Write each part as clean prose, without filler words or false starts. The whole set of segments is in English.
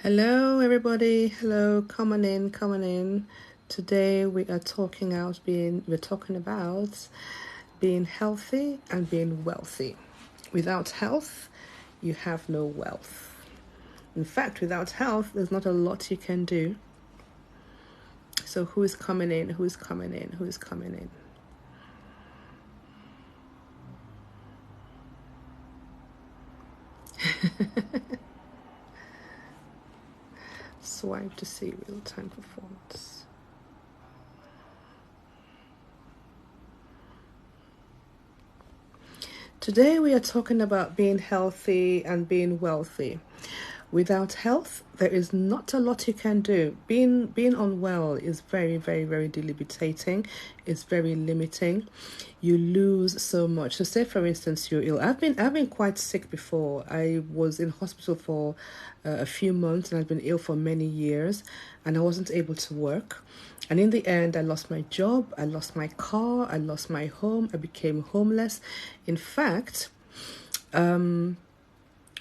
Hello, everybody. Hello, come on in, come on in. Today we're talking about being healthy and being wealthy. Without health, you have no wealth. In fact, without health, there's not a lot you can do. So who is coming in? Who is coming in? Who is coming in? Swipe to see real-time performance. Today we are talking about being healthy and being wealthy. Without health, there is not a lot you can do. Being unwell is very debilitating. It's very limiting. You lose so much. So say for instance you're ill. I've been quite sick before. I was in hospital for a few months and I've been ill for many years and I wasn't able to work. And in the end, I lost my job, I lost my car, I lost my home, I became homeless. In fact,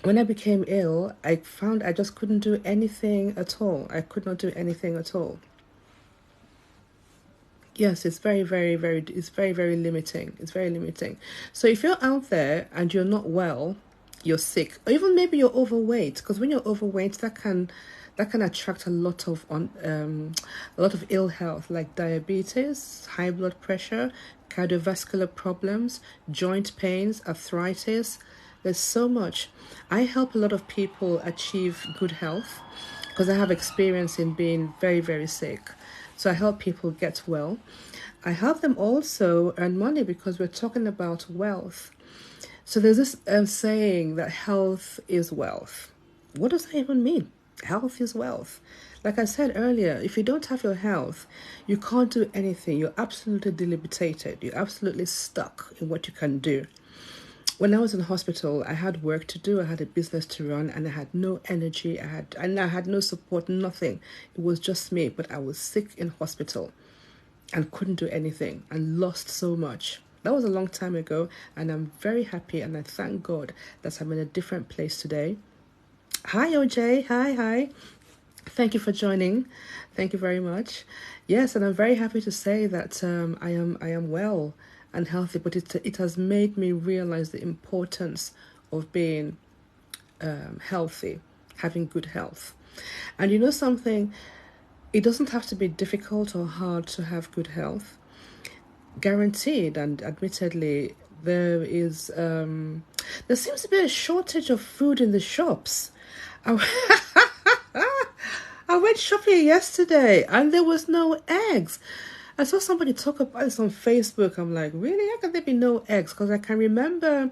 when I became ill, I found I just couldn't do anything at all. I could not do anything at all. Yes, it's very limiting. It's very limiting. So if you're out there and you're not well, you're sick, or even maybe you're overweight, because when you're overweight, that can attract a lot of ill health like diabetes, high blood pressure, cardiovascular problems, joint pains, arthritis. There's so much. I help a lot of people achieve good health because I have experience in being very sick. So I help people get well. I help them also earn money because we're talking about wealth. So there's this saying that health is wealth. What does that even mean? Health is wealth. Like I said earlier, if you don't have your health, you can't do anything. You're absolutely debilitated. You're absolutely stuck in what you can do. When I was in hospital, I had work to do, I had a business to run, and I had no energy. I had no support, nothing. It was just me, but I was sick in hospital and couldn't do anything and lost so much. That was a long time ago, and I'm very happy and I thank God that I'm in a different place today. Hi, OJ. Hi. Thank you for joining. Thank you very much. Yes, and I'm very happy to say that I am well and healthy, but it has made me realize the importance of being healthy, having good health. And you know something, it doesn't have to be difficult or hard to have good health. Guaranteed and admittedly, there seems to be a shortage of food in the shops. I, I went shopping yesterday and there was no eggs. I saw somebody talk about this on Facebook. I'm like, really? How can there be no eggs? Because I can remember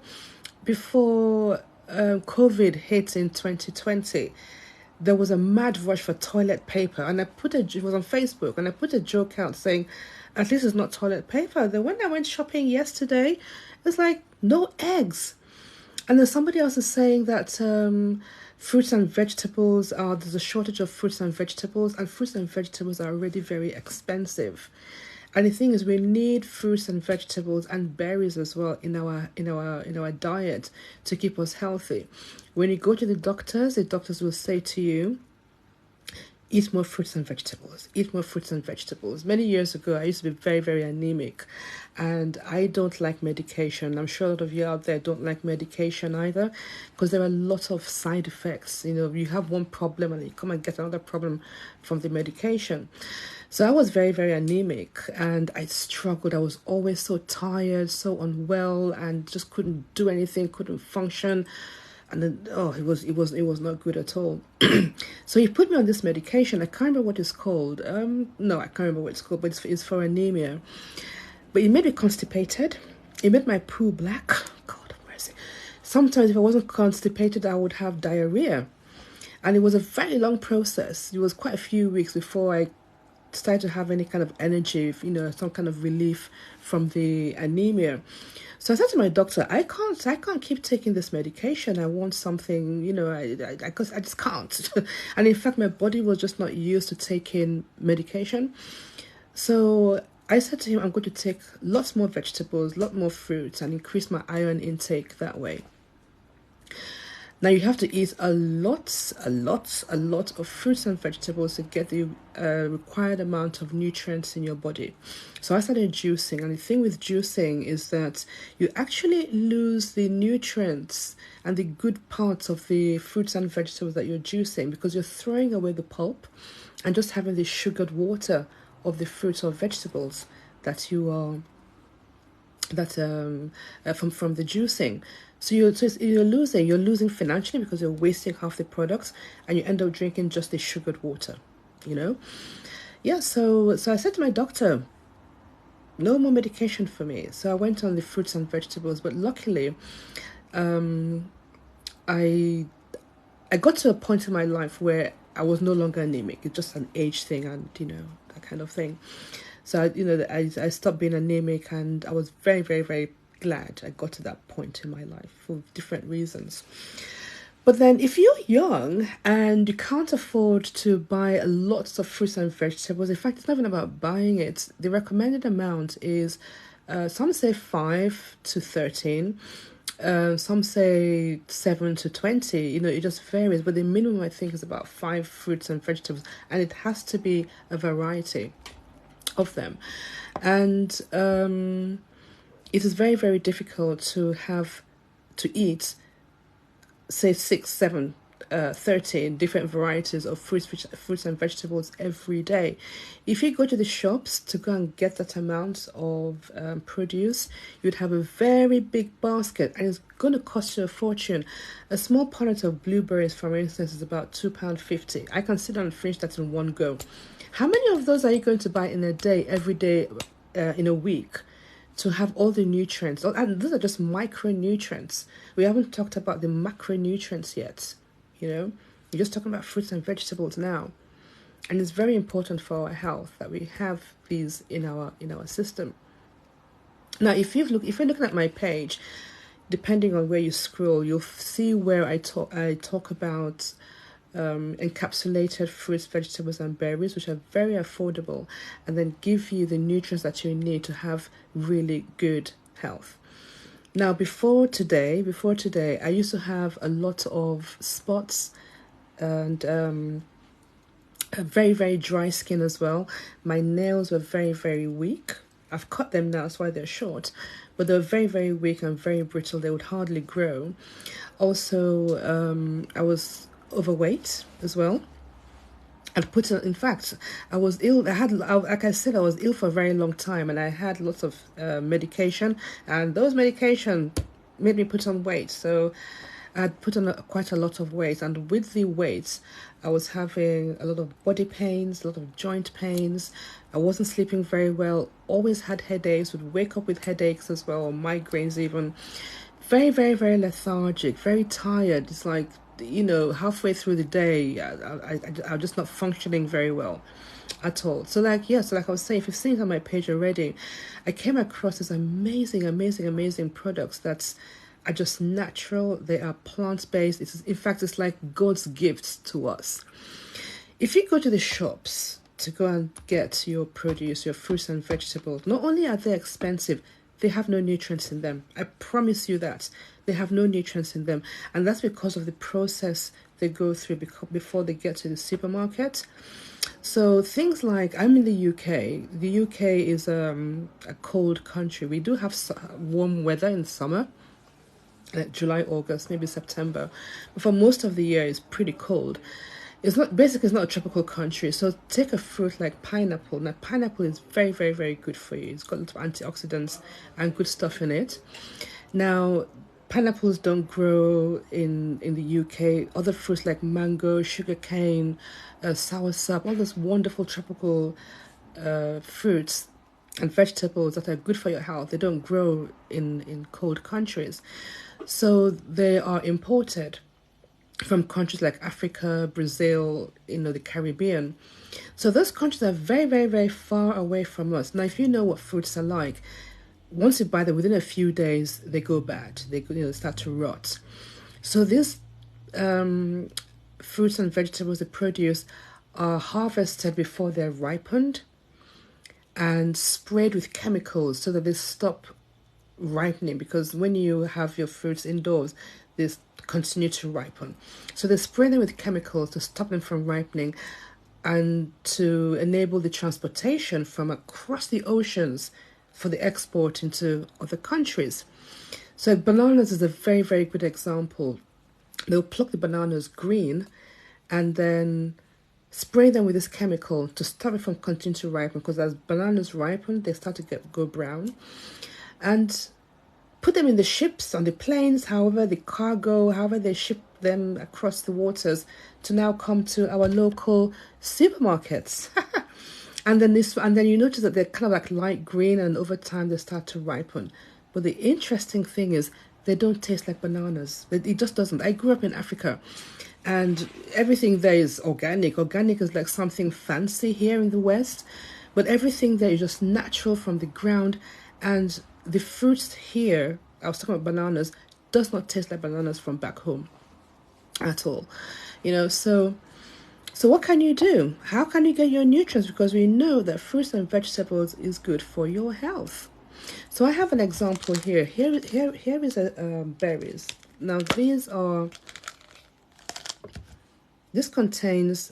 before COVID hit in 2020, there was a mad rush for toilet paper, and it was on Facebook, and I put a joke out saying, at least it's not toilet paper. Then when I went shopping yesterday, it's like no eggs. And then somebody else is saying that fruits and vegetables there's a shortage of fruits and vegetables are already very expensive. And the thing is, we need fruits and vegetables and berries as well in our diet to keep us healthy. When you go to the doctors will say to you, eat more fruits and vegetables. Eat more fruits and vegetables. Many years ago, I used to be very anemic, and I don't like medication. I'm sure a lot of you out there don't like medication either, because there are a lot of side effects. You know, you have one problem and you come and get another problem from the medication. So I was very anemic, and I struggled. I was always so tired, so unwell, and just couldn't do anything, couldn't function. And then it was not good at all. So he put me on this medication. I can't remember what it's called. No, I can't remember what it's called, but it's for anemia. But it made me constipated. It made my poo black. God have mercy. Sometimes if I wasn't constipated, I would have diarrhea. And it was a very long process. It was quite a few weeks before I started to have any kind of energy, some kind of relief from the anemia. So I said to my doctor, I can't keep taking this medication. I want something, I just can't. And in fact, my body was just not used to taking medication. So I said to him, I'm going to take lots more vegetables, lot more fruits, and increase my iron intake that way. Now you have to eat a lot of fruits and vegetables to get the required amount of nutrients in your body. So I started juicing, and the thing with juicing is that you actually lose the nutrients and the good parts of the fruits and vegetables that you're juicing, because you're throwing away the pulp and just having the sugared water of the fruits or vegetables that you are from the juicing. So you're losing financially because you're wasting half the products, and you end up drinking just the sugared water. You know, yeah. So I said to my doctor, no more medication for me. So I went on the fruits and vegetables, but luckily, I I got to a point in my life where I was no longer anemic. It's just an age thing, and that kind of thing. So I stopped being anemic, and I was very, very, very glad I got to that point in my life for different reasons. But then, if you're young and you can't afford to buy lots of fruits and vegetables, in fact, it's not even about buying it. The recommended amount is, some say 5 to 13, some say 7 to 20. It just varies, but the minimum I think is about 5 fruits and vegetables, and it has to be a variety of them. And it is very, very difficult to eat, say 6, 7, 13 different varieties of fruits and vegetables every day. If you go to the shops to go and get that amount of produce, you'd have a very big basket, and it's going to cost you a fortune. A small punnet of blueberries, for instance, is about £2.50. I can sit down and finish that in one go. How many of those are you going to buy in a day, every day, in a week, to have all the nutrients? And those are just micronutrients. We haven't talked about the macronutrients yet. We're just talking about fruits and vegetables now. And it's very important for our health that we have these in our system. Now, if you're looking at my page, depending on where you scroll, you'll see where I talk about encapsulated fruits, vegetables, and berries, which are very affordable, and then give you the nutrients that you need to have really good health. Now, before today, I used to have a lot of spots and a very, very dry skin as well. My nails were very, very weak. I've cut them now, that's why they're short, but they're very, very weak and very brittle. They would hardly grow. Also, I was overweight as well. In fact, I was ill. Like I said, I was ill for a very long time, and I had lots of medication, and those medication made me put on weight. So I had put on quite a lot of weight, and with the weight, I was having a lot of body pains, a lot of joint pains. I wasn't sleeping very well. Always had headaches. Would wake up with headaches as well, or migraines even. Very, very, very lethargic. Very tired. It's like halfway through the day, I'm just not functioning very well at all. So like I was saying, if you've seen it on my page already, I came across this amazing, amazing, amazing products that are just natural. They are plant-based. In fact, it's like God's gifts to us. If you go to the shops to go and get your produce, your fruits and vegetables, not only are they expensive, they have no nutrients in them. I promise you that. They have no nutrients in them. And that's because of the process they go through before they get to the supermarket. So things like, I'm in the UK. The UK is a cold country. We do have warm weather in summer, like July, August, maybe September. But for most of the year, it's pretty cold. It's not a tropical country. So take a fruit like pineapple. Now, pineapple is very, very, very good for you. It's got a lot of antioxidants and good stuff in it. Now, pineapples don't grow in the UK. Other fruits like mango, sugarcane, soursop, all those wonderful tropical fruits and vegetables that are good for your health, they don't grow in cold countries. So they are imported from countries like Africa, Brazil, the Caribbean. So those countries are very, very, very far away from us. Now, if you know what fruits are like, once you buy them, within a few days, they go bad. They start to rot. So these fruits and vegetables, the produce, are harvested before they're ripened and sprayed with chemicals so that they stop ripening. Because when you have your fruits indoors, this continue to ripen. So they spray them with chemicals to stop them from ripening and to enable the transportation from across the oceans for the export into other countries. So bananas is a very, very good example. They'll pluck the bananas green and then spray them with this chemical to stop it from continuing to ripen, because as bananas ripen, they start to go brown. And put them in the ships, on the planes, however the cargo, however they ship them across the waters to now come to our local supermarkets. and then you notice that they're kind of like light green, and over time they start to ripen. But the interesting thing is they don't taste like bananas. It just doesn't. I grew up in Africa, and everything there is organic. Organic is like something fancy here in the West, but everything there is just natural from the ground. And the fruits here, I was talking about bananas, does not taste like bananas from back home at all. So what can you do? How can you get your nutrients? Because we know that fruits and vegetables is good for your health. So I have an example here. Here is berries. Now this contains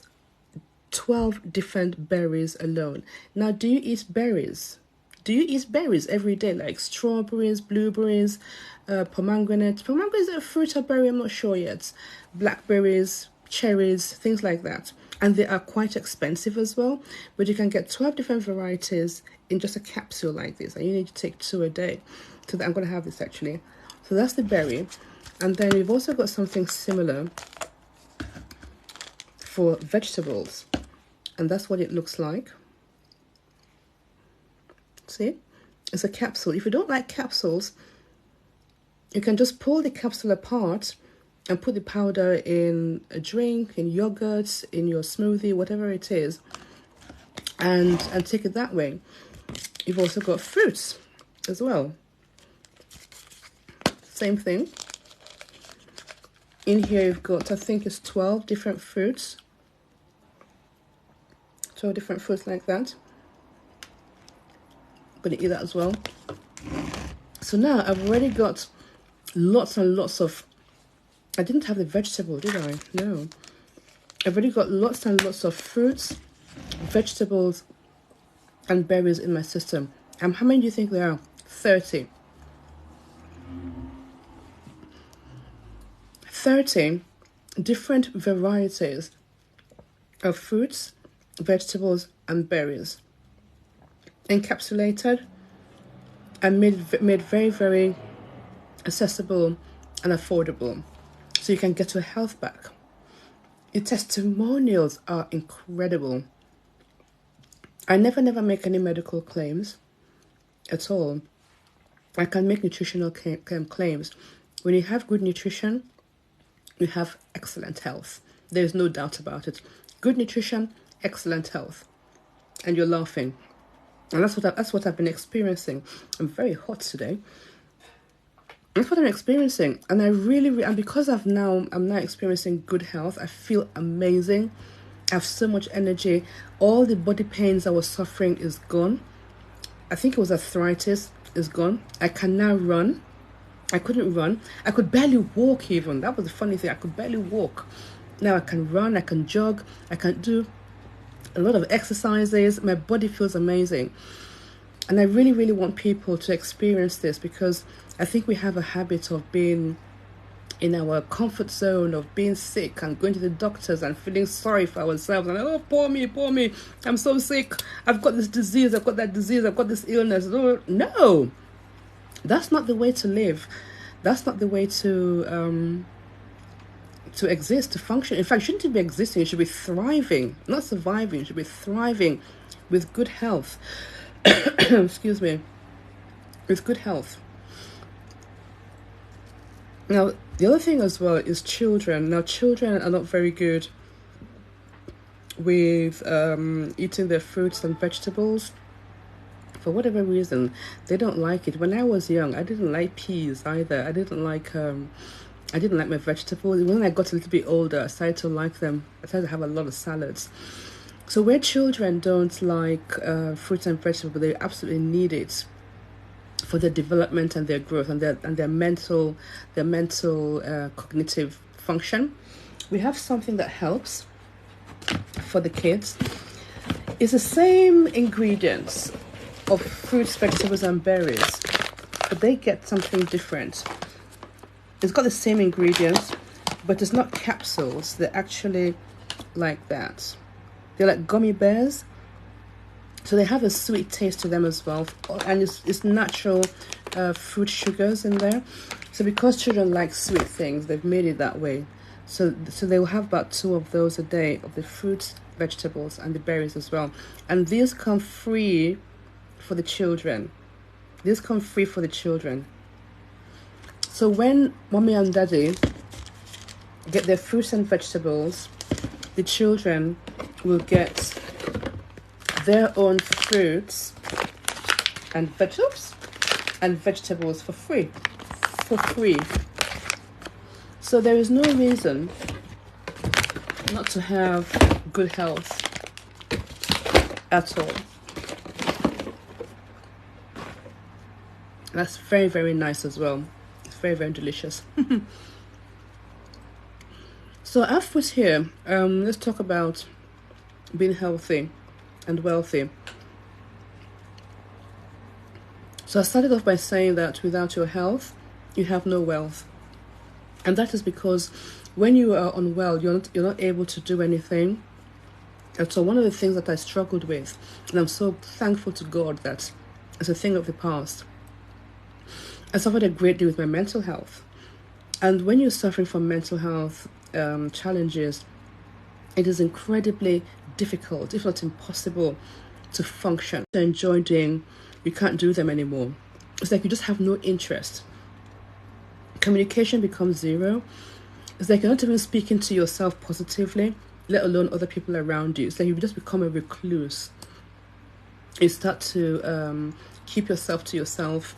12 different berries alone. Now, do you eat berries? Do you eat berries every day, like strawberries, blueberries, pomegranate? Pomegranate is a fruit or berry, I'm not sure yet. Blackberries, cherries, things like that. And they are quite expensive as well, but you can get 12 different varieties in just a capsule like this, and you need to take 2 a day. So I'm going to have this actually. So that's the berry. And then we've also got something similar for vegetables, and that's what it looks like. See, it's a capsule. If you don't like capsules, you can just pull the capsule apart and put the powder in a drink, in yogurt, in your smoothie, whatever it is, and take it that way. You've also got fruits as well. Same thing. In here you've got, I think it's 12 different fruits. 12 different fruits like that. I'm going to eat that as well. So now I've already got lots and lots of... I didn't have the vegetable, did I? No. I've already got lots and lots of fruits, vegetables, and berries in my system. How many do you think there are? 30. 30 different varieties of fruits, vegetables, and berries, encapsulated and made very, very accessible and affordable, so you can get your health back. The testimonials are incredible. I never make any medical claims at all. I can make nutritional claims. When you have good nutrition, you have excellent health. There's no doubt about it. Good nutrition, excellent health. And you're laughing. And that's what I've been experiencing. I'm very hot today. That's what I'm experiencing. And I really, and because I'm now experiencing good health, I feel amazing. I have so much energy. All the body pains I was suffering is gone. I think it was arthritis is gone. I can now run. I couldn't run. I could barely walk even. That was the funny thing. I could barely walk. Now I can run. I can jog. I can do a lot of exercises. My body feels amazing. And I really, really want people to experience this, because I think we have a habit of being in our comfort zone, of being sick and going to the doctors and feeling sorry for ourselves. And, oh, poor me. I'm so sick. I've got this disease. I've got that disease. I've got this illness. No. That's not the way to live. That's not the way to exist, to function. In fact, you shouldn't be existing. You should be thriving, not surviving. You should be thriving with good health. Excuse me. With good health. Now, the other thing as well is children. Now, children are not very good with eating their fruits and vegetables. For whatever reason, they don't like it. When I was young, I didn't like peas either. I didn't like my vegetables. When I got a little bit older, I started to like them. I started to have a lot of salads. So where children don't like fruits and vegetables, but they absolutely need it, for their development and their growth and their mental cognitive function. We have something that helps for the kids. It's the same ingredients of fruits, vegetables, and berries, but they get something different. It's got the same ingredients, but it's not capsules. They're actually like that. They're like gummy bears. So they have a sweet taste to them as well. And it's natural fruit sugars in there. So because children like sweet things, they've made it that way. So they will have about 2 of those a day, of the fruits, vegetables, and the berries as well. And these come free for the children. These come free for the children. So when mommy and daddy get their fruits and vegetables, the children will get their own fruits and vegetables for free. So there is no reason not to have good health at all. That's very, very nice as well. It's very, very delicious. So our food here, let's talk about being healthy and wealthy. So I started off by saying that without your health, you have no wealth. And that is because when you are unwell, you're not able to do anything. And so one of the things that I struggled with, and I'm so thankful to God that it's a thing of the past, I suffered a great deal with my mental health. And when you're suffering from mental health challenges, it is incredibly difficult, if not impossible, to function, to enjoy doing. You can't do them anymore. It's like you just have no interest. Communication becomes zero. It's like you're not even speaking to yourself positively, let alone other people around you. It's like you just become a recluse. You start to keep yourself to yourself,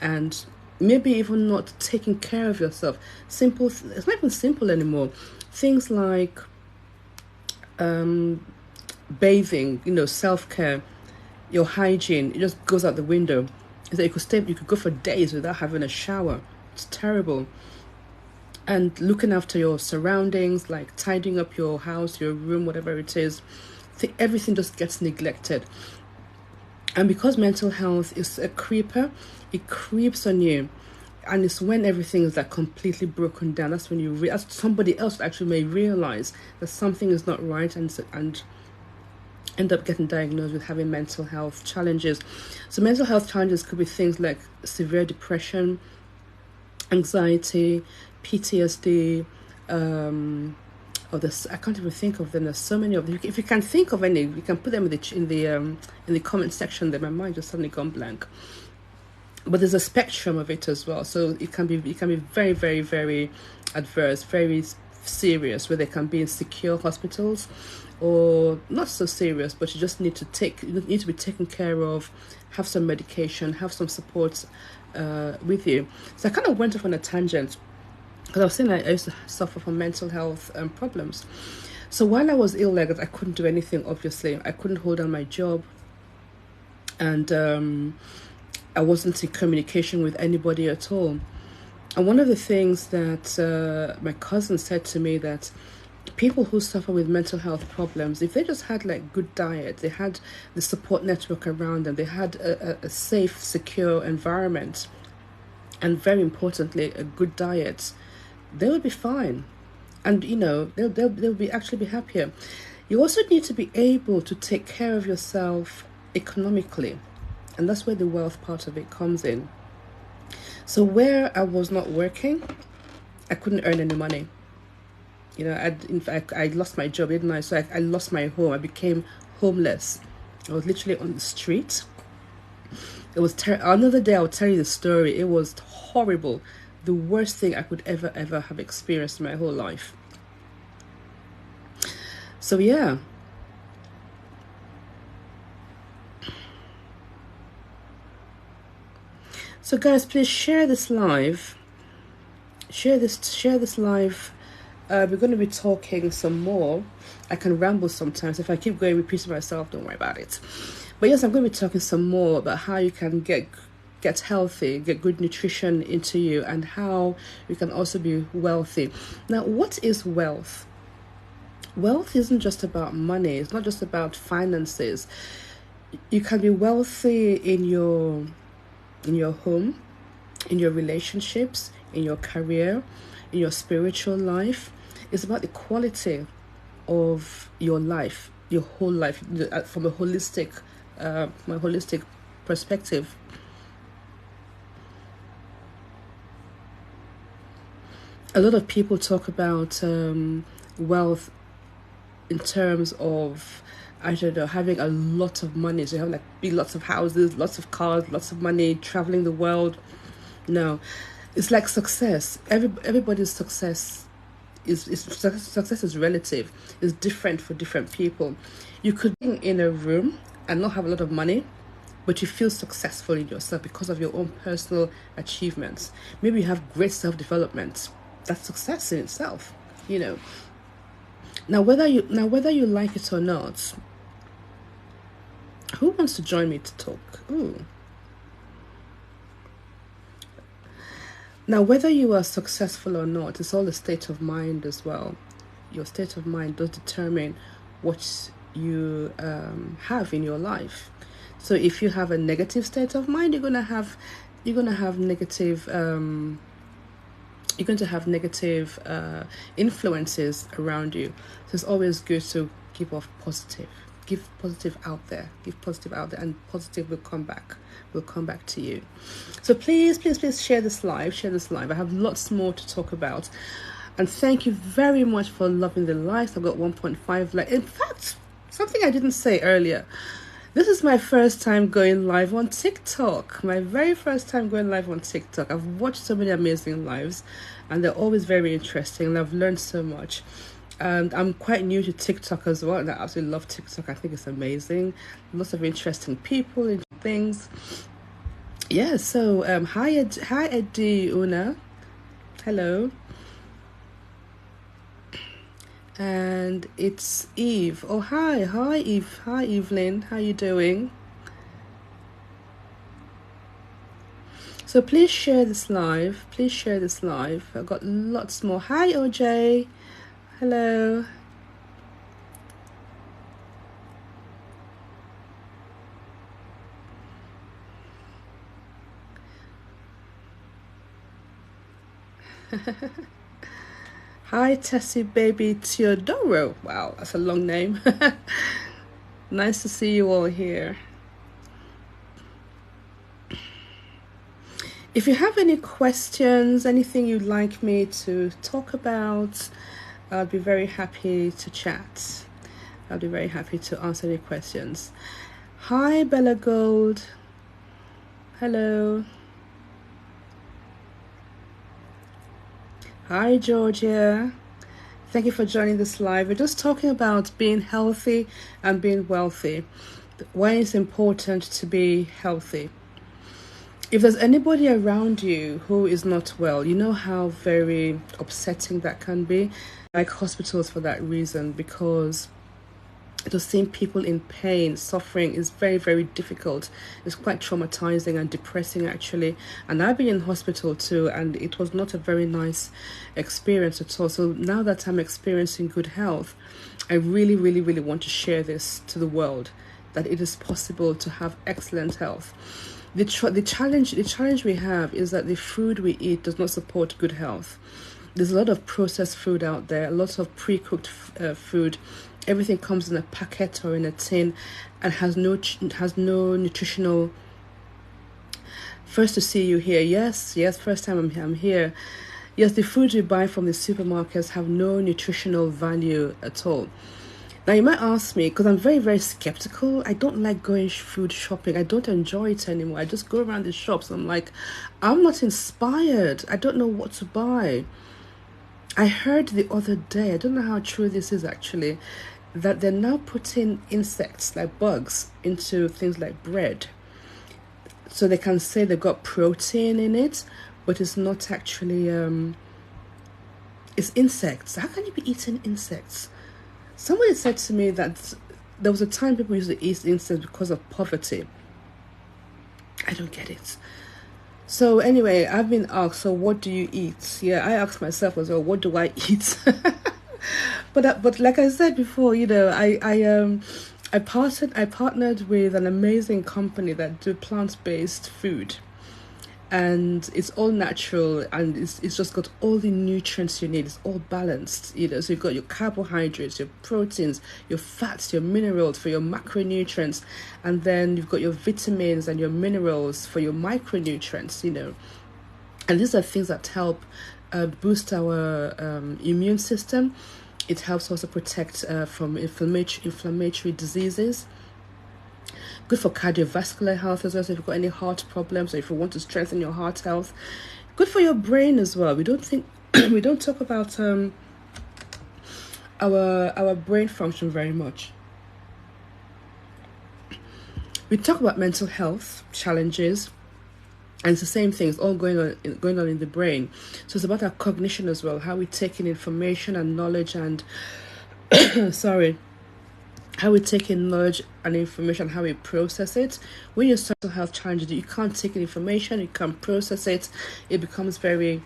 and maybe even not taking care of yourself. Simple, it's not even simple anymore. Things like bathing, self-care, your hygiene, it just goes out the window. It's like you could go for days without having a shower. It's terrible. And looking after your surroundings, like tidying up your house, your room, whatever it is, everything just gets neglected. And because mental health is a creeper, it creeps on you. And it's when everything is like completely broken down. That's when somebody else actually may realize that something is not right and end up getting diagnosed with having mental health challenges. So mental health challenges could be things like severe depression, anxiety, PTSD, I can't even think of them. There's so many of them. If you can think of any, you can put them in the comment section. There, my mind just suddenly gone blank. But there's a spectrum of it as well. So it can be very, very, very adverse, very serious, where they can be in secure hospitals, or not so serious, but you just need to be taken care of, have some medication, have some support with you. So I kind of went off on a tangent, because I was saying I used to suffer from mental health problems. So while I was ill-legged, I couldn't do anything, obviously. I couldn't hold on my job. And I wasn't in communication with anybody at all. And one of the things that my cousin said to me, that people who suffer with mental health problems, if they just had like good diet, they had the support network around them, they had a safe, secure environment, and very importantly, a good diet, they would be fine. And they'll be actually be happier. You also need to be able to take care of yourself economically, and that's where the wealth part of it comes in. So where I was not working, I couldn't earn any money. In fact, I lost my job, didn't I? So I lost my home. I became homeless. I was literally on the street. It was another day I'll tell you the story. It was horrible. The worst thing I could ever have experienced in my whole life. So yeah. So guys, please share this live. Share this live. We're going to be talking some more. I can ramble sometimes. If I keep going repeating myself, don't worry about it. But yes, I'm going to be talking some more about how you can get get healthy, get good nutrition into you, and how you can also be wealthy. Now, what is wealth? Wealth isn't just about money, it's not just about finances. You can be wealthy in your home, in your relationships, in your career, in your spiritual life. It's about the quality of your life, your whole life, from a holistic perspective. A lot of people talk about wealth in terms of, I don't know, having a lot of money. So you have like big, lots of houses, lots of cars, lots of money, traveling the world. No, it's like success. Everybody's success success is relative. It's different for different people. You could be in a room and not have a lot of money, but you feel successful in yourself because of your own personal achievements. Maybe you have great self-development. That's success in itself, you know. Whether you like it or not, who wants to join me to talk? Ooh. Now, whether you are successful or not, it's all a state of mind as well. Your state of mind does determine what you have in your life. So if you have a negative state of mind, you're gonna have negative you're going to have negative influences around you. So it's always good to give off positive. Give positive out there. Give positive out there, and positive will come back. Will come back to you. So please share this live. Share this live. I have lots more to talk about. And thank you very much for loving the lives. I've got 1.5 likes. In fact, something I didn't say earlier. This is my first time going live on TikTok. My very first time going live on TikTok. I've watched so many amazing lives, and they're always very interesting, and I've learned so much. And I'm quite new to TikTok as well, and I absolutely love TikTok. I think it's amazing. Lots of interesting people and things. Yeah, so hi Eddie Una. Hello. And it's Eve. Oh, hi Eve. Hi Evelyn. How you doing? So please share this live. Please share this live. I've got lots more. Hi OJ. Hello. Hi Tessie baby Teodoro. Wow, that's a long name. Nice to see you all here. If you have any questions, anything you'd like me to talk about, I'll be very happy to chat. I'll be very happy to answer any questions. Hi Bella Gold. Hello. Hi Georgia. Thank you for joining this live. We're just talking about being healthy and being wealthy. Why it's important to be healthy. If there's anybody around you who is not well, you know how very upsetting that can be. I like hospitals for that reason, because just seeing people in pain, suffering is very, very difficult. It's quite traumatizing and depressing actually. And I've been in hospital too, and it was not a very nice experience at all. So now that I'm experiencing good health, I really, really, really want to share this to the world, that it is possible to have excellent health. The challenge we have is that the food we eat does not support good health. There's a lot of processed food out there, a lot of pre-cooked food. Everything comes in a packet or in a tin and has no nutritional. First to see you here. Yes, first time I'm here. Yes, the foods we buy from the supermarkets have no nutritional value at all. Now you might ask me, because I'm very, very skeptical. I don't like going food shopping. I don't enjoy it anymore. I just go around the shops. I'm like, I'm not inspired. I don't know what to buy. I heard the other day, I don't know how true this is actually, that they're now putting insects like bugs into things like bread. So they can say they've got protein in it, but it's not actually, it's insects. How can you be eating insects? Somebody said to me that there was a time people used to eat insects because of poverty. I don't get it. So anyway, I've been asked, so what do you eat? Yeah, I asked myself as well, what do I eat? But like I said before, I partnered with an amazing company that do plant-based food, and it's all natural, and it's just got all the nutrients you need. It's all balanced, so you've got your carbohydrates, your proteins, your fats, your minerals for your macronutrients, and then you've got your vitamins and your minerals for your micronutrients. And these are things that help boost our immune system. It helps also protect from inflammatory diseases. Good for cardiovascular health as well. So if you've got any heart problems, or if you want to strengthen your heart health, good for your brain as well. We don't think we don't talk about our brain function very much. We talk about mental health challenges, and it's the same thing. It's all going on in the brain. So it's about our cognition as well, how we take in information and knowledge, and sorry, how we take in knowledge and information, how we process it. When you're mental health challenges, you can't take in information, you can't process it. It is very,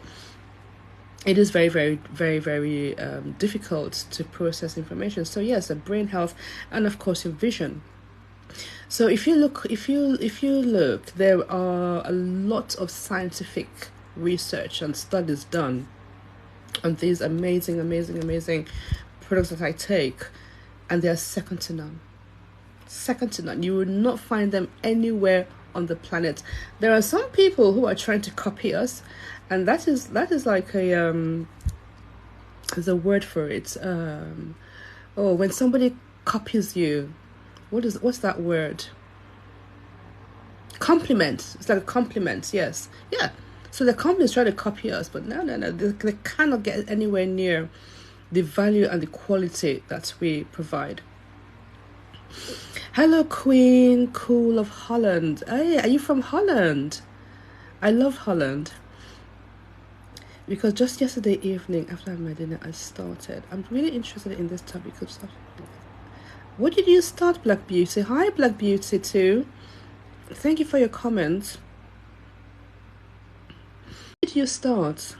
very, very, very difficult to process information. So yes, the brain health, and of course your vision. So if you look, there are a lot of scientific research and studies done on these amazing, amazing, amazing products that I take, and they are second to none. Second to none. You will not find them anywhere on the planet. There are some people who are trying to copy us, and that is like there's a word for it. When somebody copies you, what's that word? Compliment. It's like a compliment. Yes, yeah. So the companies try to copy us, but no, they cannot get anywhere near the value and the quality that we provide. Hello, Queen Cool of Holland. Hey, are you from Holland? I love Holland. Because just yesterday evening, after I had my dinner, I started. I'm really interested in this topic of stuff. What did you start, Black Beauty? Hi, Black Beauty, too. Thank you for your comments. What did you start?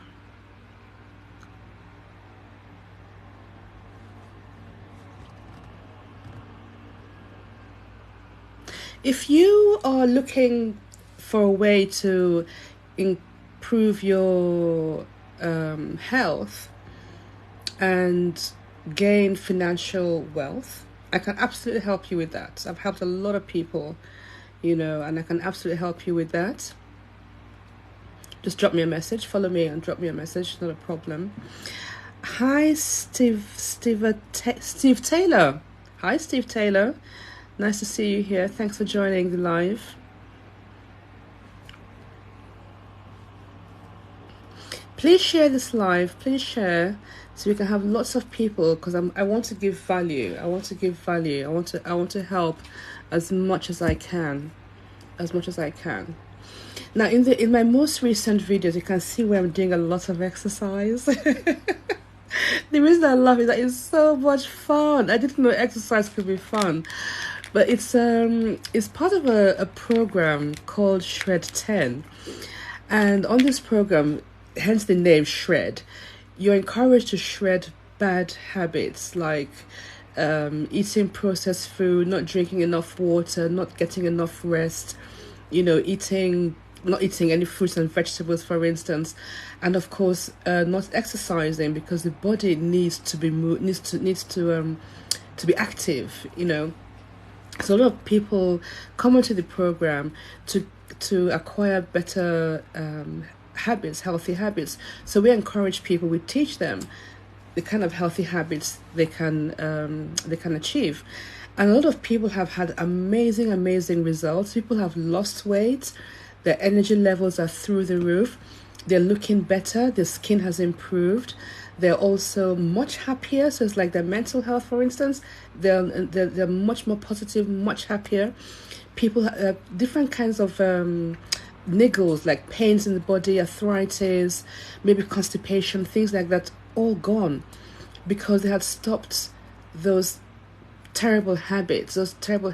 If you are looking for a way to improve your health and gain financial wealth, I can absolutely help you with that. I've helped a lot of people, and I can absolutely help you with that. Just drop me a message, follow me and drop me a message, not a problem. Hi, Steve Taylor. Hi, Steve Taylor. Nice to see you here. Thanks for joining the live. Please share this live. Please share so we can have lots of people, because I want to give value. I want to help as much as I can. Now, in my most recent videos, you can see where I'm doing a lot of exercise. The reason I love it is that it's so much fun. I didn't know exercise could be fun. But it's part of a program called Shred 10. And on this program, hence the name Shred, you're encouraged to shred bad habits like eating processed food, not drinking enough water, not getting enough rest, not eating any fruits and vegetables, for instance, and of course not exercising, because the body needs to be to be active. So a lot of people come into the program to acquire better habits, healthy habits. So we encourage people, we teach them the kind of healthy habits they can achieve. And a lot of people have had amazing results. People have lost weight, their energy levels are through the roof, they're looking better, their skin has improved, they're also much happier. So it's like their mental health, for instance, they're much more positive, much happier. People have different kinds of niggles, like pains in the body, arthritis, maybe constipation, things like that, all gone, because they had stopped those terrible habits, those terrible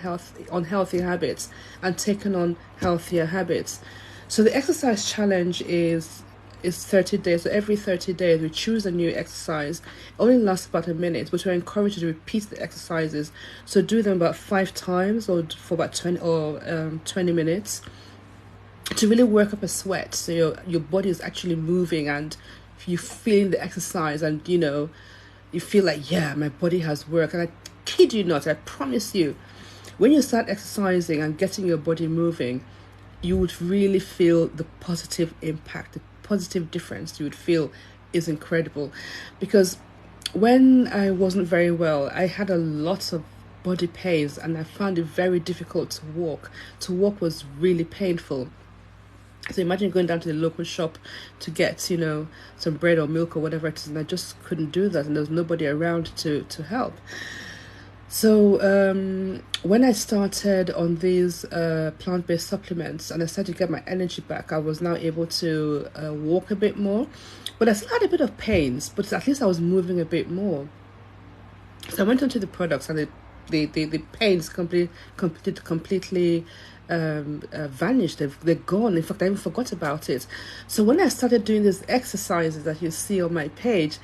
unhealthy habits, and taken on healthier habits. So the exercise challenge is 30 days. So every 30 days we choose a new exercise. It only lasts about a minute, but we're encouraged to repeat the exercises. So do them about 5 times or for about 20 minutes to really work up a sweat. So your body is actually moving and you feeling the exercise, and you feel like, yeah, my body has worked. And I kid you not, I promise you, when you start exercising and getting your body moving, you would really feel the positive impact, the positive difference you would feel is incredible. Because when I wasn't very well, I had a lot of body pains and I found it very difficult to walk. To walk was really painful. So imagine going down to the local shop to get, some bread or milk or whatever it is, and I just couldn't do that, and there was nobody around to help. So when I started on these plant-based supplements and I started to get my energy back, I was now able to walk a bit more. But I still had a bit of pains, but at least I was moving a bit more. So I went onto the products, and the pains completely vanished. They're gone. In fact, I even forgot about it. So when I started doing these exercises that you see on my page,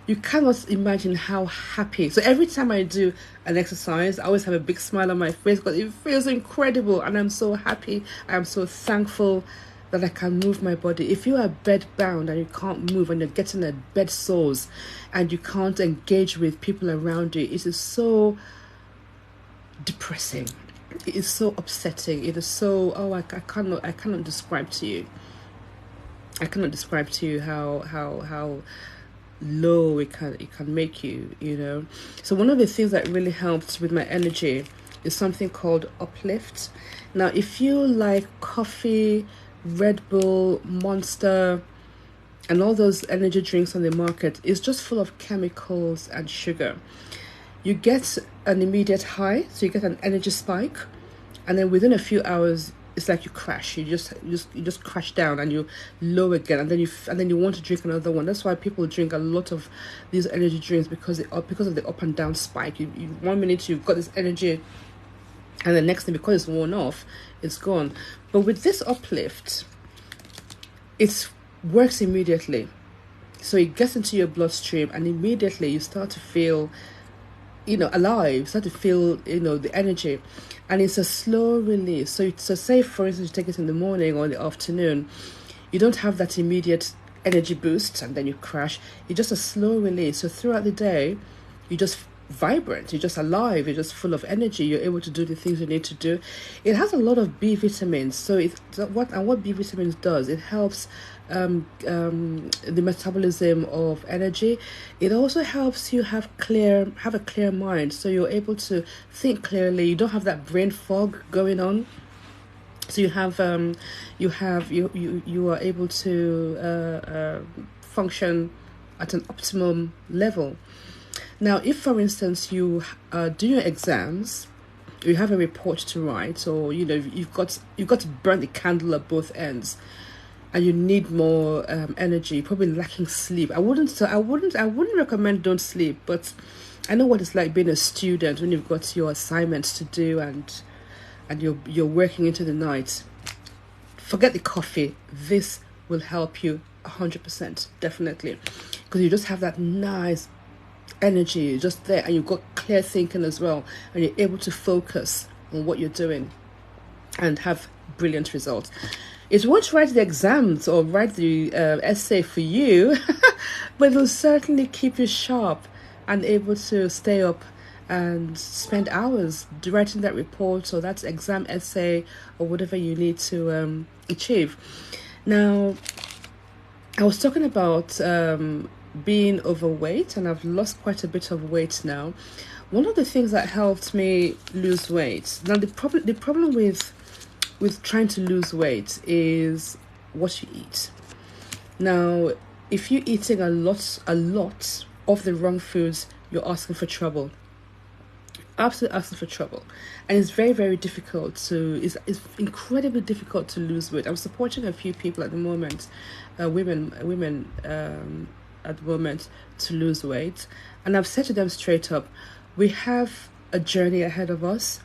you cannot imagine how happy. So every time I do an exercise, I always have a big smile on my face because it feels incredible, and I'm so happy. I'm so thankful that I can move my body. If you are bed bound and you can't move and you're getting a bed sores and you can't engage with people around you, it is so depressing. It is so upsetting. It is so I cannot describe to you. I cannot describe to you how low it can make you. So one of the things that really helped with my energy is something called Uplift. Now if you like coffee, Red Bull, Monster, and all those energy drinks on the market, it's just full of chemicals and sugar. You get an immediate high, so you get an energy spike, and then within a few hours it's like you crash. You just crash down and you low again, and then you want to drink another one. That's why people drink a lot of these energy drinks, because of the up and down spike. You 1 minute you've got this energy, and the next thing, because it's worn off, it's gone. But with this Uplift, it works immediately. So it gets into your bloodstream, and immediately you start to feel alive, start to feel the energy. And it's a slow release. So say for instance you take it in the morning or in the afternoon, you don't have that immediate energy boost and then you crash. It's just a slow release. So throughout the day you're just vibrant, you're just alive, you're just full of energy, you're able to do the things you need to do. It has a lot of B vitamins. So what B vitamins does, it helps the metabolism of energy. It also helps you have a clear mind, so you're able to think clearly. You don't have that brain fog going on. So you are able to function at an optimum level. Now, if for instance you do your exams, you have a report to write, or you've got to burn the candle at both ends, and you need more energy, probably lacking sleep. I wouldn't recommend don't sleep, but I know what it's like being a student when you've got your assignments to do and you're working into the night. Forget the coffee. This will help you 100%, definitely, because you just have that nice energy just there, and you've got clear thinking as well, and you're able to focus on what you're doing and have brilliant results. It won't write the exams or write the essay for you, but it'll certainly keep you sharp and able to stay up and spend hours writing that report or that exam essay or whatever you need to achieve. Now, I was talking about being overweight, and I've lost quite a bit of weight now. One of the things that helped me lose weight, now the problem with trying to lose weight is what you eat. Now, if you're eating a lot of the wrong foods, you're asking for trouble. Absolutely asking for trouble. And it's very, very difficult it's incredibly difficult to lose weight. I'm supporting a few people at the moment, women at the moment, to lose weight. And I've said to them straight up, we have a journey ahead of us.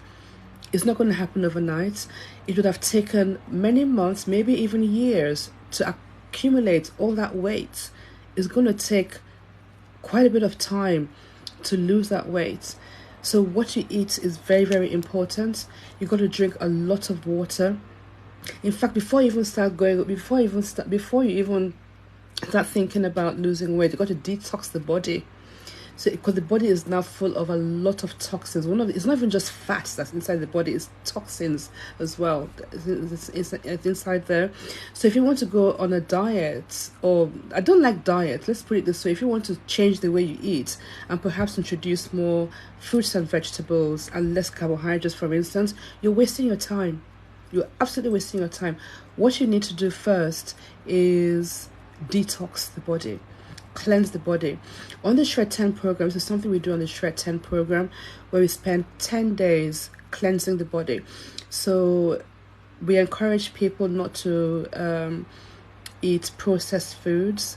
It's not going to happen overnight. It would have taken many months, maybe even years, to accumulate all that weight. It's going to take quite a bit of time to lose that weight. So what you eat is very, very important. You've got to drink a lot of water. In fact, before you even start thinking about losing weight, you've got to detox the body. So, because the body is now full of a lot of toxins. It's not even just fats that's inside the body; it's toxins as well. It's inside there. So, if you want to go on a diet, or I don't like diet. Let's put it this way: if you want to change the way you eat and perhaps introduce more fruits and vegetables and less carbohydrates, for instance, you're wasting your time. You're absolutely wasting your time. What you need to do first is detox the body, cleanse the body. On the Shred 10 program, this is something we do on the Shred 10 program, where we spend 10 days cleansing the body. So we encourage people not to eat processed foods,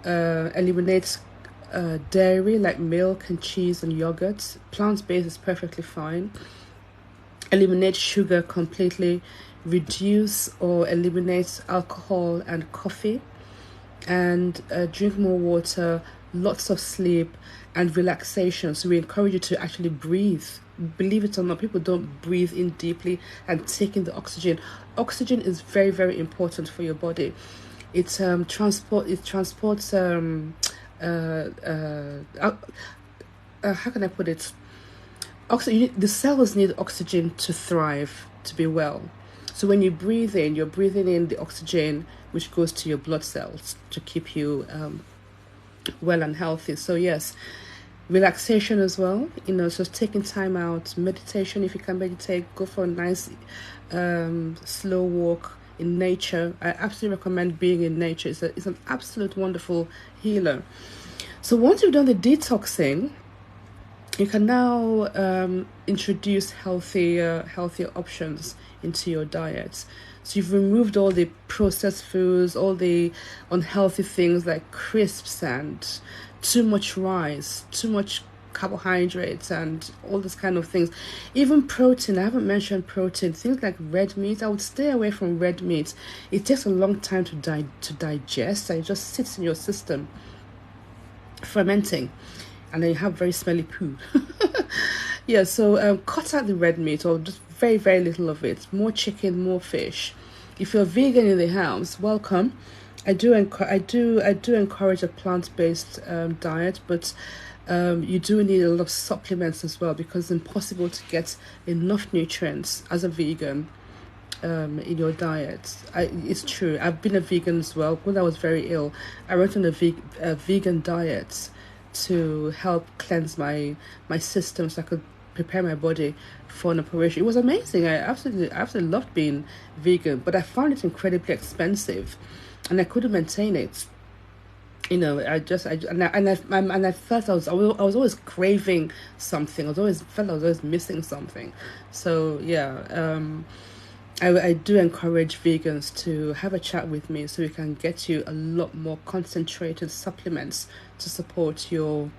eliminate dairy like milk and cheese and yogurt. Plant-based is perfectly fine. Eliminate sugar completely. Reduce or eliminate alcohol and coffee. And drink more water, lots of sleep, and relaxation. So we encourage you to actually breathe. Believe it or not, people don't breathe in deeply and take in the oxygen. Oxygen is very, very important for your body. It transports how can I put it? The cells need oxygen to thrive, to be well. So when you breathe in, you're breathing in the oxygen which goes to your blood cells to keep you well and healthy. So yes, relaxation as well. So taking time out, meditation. If you can meditate, go for a nice slow walk in nature. I absolutely recommend being in nature. It's an absolute wonderful healer. So once you've done the detoxing, you can now introduce healthier options into your diet. So you've removed all the processed foods, all the unhealthy things like crisps and too much rice, too much carbohydrates and all these kind of things. Even protein, I haven't mentioned protein. Things like red meat, I would stay away from red meat. It takes a long time to digest, and it just sits in your system fermenting, and then you have very smelly poo. Yeah, so cut out the red meat, or just very, very little of it. More chicken, more fish. If you're vegan in the house, welcome. I do encourage a plant-based diet, but you do need a lot of supplements as well, because it's impossible to get enough nutrients as a vegan in your diet. It's true. I've been a vegan as well. When I was very ill, I went on a vegan diet to help cleanse my system, so I could prepare my body for an operation. It was amazing. I absolutely loved being vegan, but I found it incredibly expensive, and I couldn't maintain it. I felt I was always craving something. I was always missing something. So yeah, I do encourage vegans to have a chat with me, so we can get you a lot more concentrated supplements to support your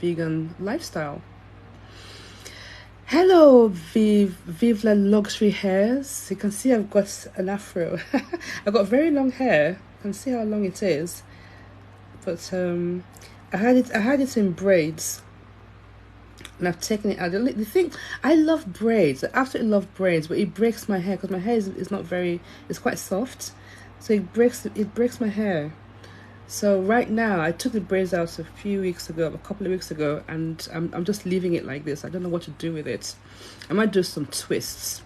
vegan lifestyle. Hello, Vive la Luxury Hairs. You can see I've got an afro. I've got very long hair. You can see how long it is. But I had it in braids, and I've taken it out. The thing, I love braids. I absolutely love braids, but it breaks my hair, because my hair is not very. It's quite soft, so it breaks my hair. So right now, I took the braids out a couple of weeks ago, and I'm just leaving it like this. I don't know what to do with it. I might do some twists.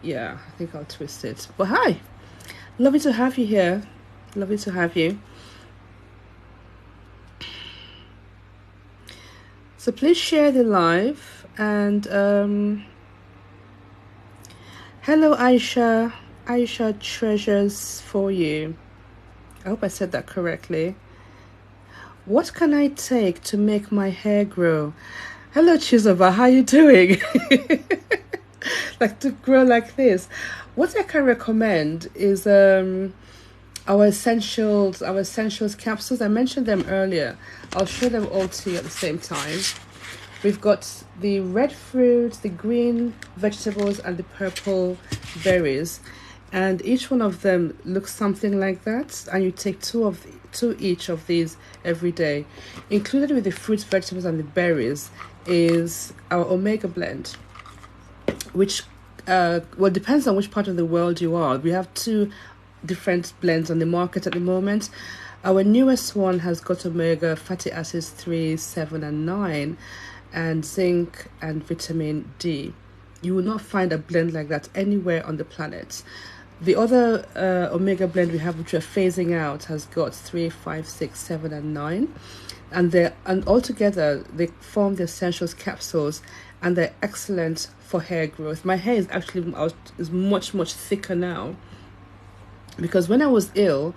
Yeah, I think I'll twist it. But hi, lovely to have you here. Lovely to have you. So please share the live, and hello Aisha. Aisha treasures for you. I hope I said that correctly. What can I take to make my hair grow? Hello Chizoba, how you doing? Like, to grow like this. What I can recommend is our essentials capsules. I mentioned them earlier. I'll show them all to you at the same time. We've got the red fruits, the green vegetables, and the purple berries, and each one of them looks something like that. And you take two each of these every day. Included with the fruits, vegetables, and the berries is our omega blend, which well, depends on which part of the world you are. We have two different blends on the market at the moment. Our newest one has got omega fatty acids 3, 7, and 9, and zinc and vitamin D. You will not find a blend like that anywhere on the planet. The other omega blend we have, which we're phasing out, has got 3, 5, 6, 7, and 9, and altogether they form the essentials capsules, and they're excellent for hair growth. My hair is actually is much thicker now, because when I was ill,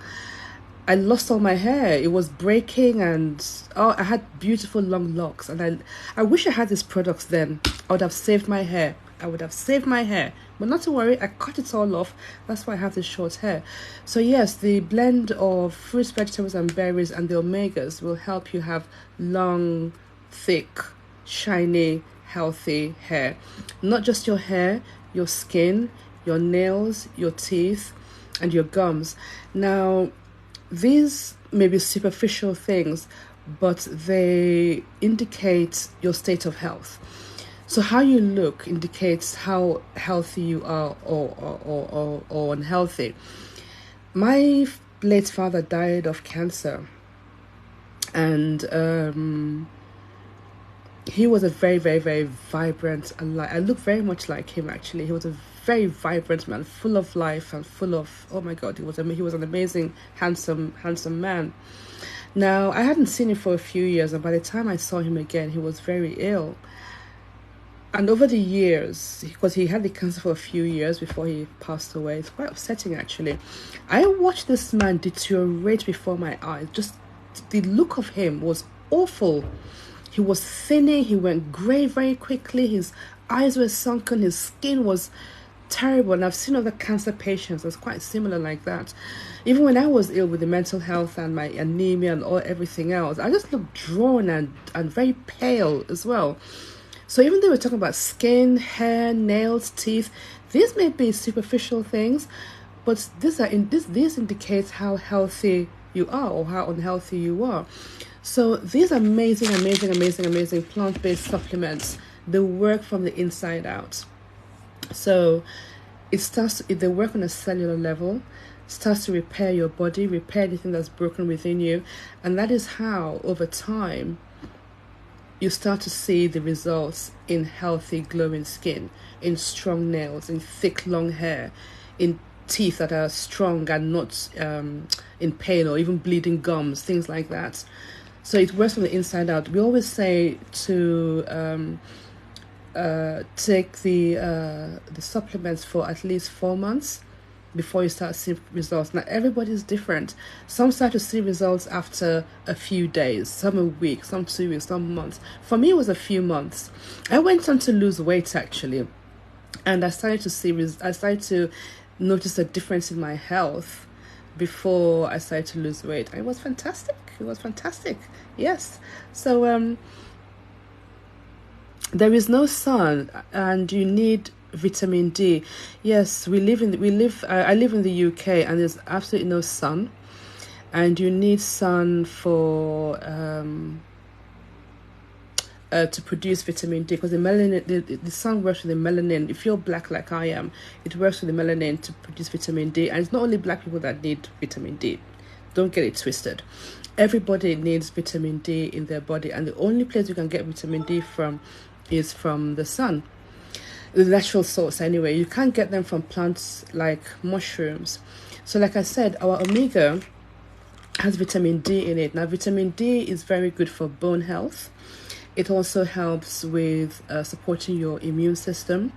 I lost all my hair. It was breaking, and I had beautiful long locks. And I wish I had these products then. I would have saved my hair. I would have saved my hair. But not to worry, I cut it all off. That's why I have this short hair. So yes, the blend of fruits, vegetables, and berries and the omegas will help you have long, thick, shiny, healthy hair. Not just your hair, your skin, your nails, your teeth, and your gums. Now, these may be superficial things, but they indicate your state of health. So how you look indicates how healthy you are or unhealthy. My late father died of cancer, and he was a very vibrant, I look very much like him actually. He was a very vibrant man, full of life and full of, oh my God, he was an amazing, handsome man. Now, I hadn't seen him for a few years, and by the time I saw him again, he was very ill. And over the years, because he had the cancer for a few years before he passed away, it's quite upsetting actually. I watched this man deteriorate before my eyes. Just the look of him was awful. He was thinning, he went grey very quickly, his eyes were sunken, his skin was terrible. And I've seen other cancer patients that's quite similar like that. Even when I was ill with the mental health and my anemia and everything else, I just looked drawn and very pale as well. So even though we're talking about skin, hair, nails, teeth, these may be superficial things, but this indicates how healthy you are or how unhealthy you are. So these amazing plant-based supplements, they work from the inside out. So they work on a cellular level, starts to repair your body, repair anything that's broken within you, and that is how over time you start to see the results in healthy glowing skin, in strong nails, in thick long hair, in teeth that are strong and not in pain or even bleeding gums, things like that. So it works from the inside out. We always say to take the supplements for at least 4 months before you start seeing results. Now, everybody's different. Some start to see results after a few days, some a week, some 2 weeks, some months. For me, it was a few months. I went on to lose weight actually, and I started to notice a difference in my health before I started to lose weight. And it was fantastic. Yes. So there is no sun, and you need vitamin D. Yes, I live in the UK, and there's absolutely no sun, and you need sun for to produce vitamin D, because the melanin, the sun works with the melanin. If you're black like I am, it works with the melanin to produce vitamin D, and it's not only black people that need vitamin D. Don't get it twisted. Everybody needs vitamin D in their body, and the only place you can get vitamin D from is from the sun, the natural source anyway. You can't get them from plants like mushrooms. So like I said, our omega has vitamin D in it. Now, vitamin D is very good for bone health. It also helps with supporting your immune system.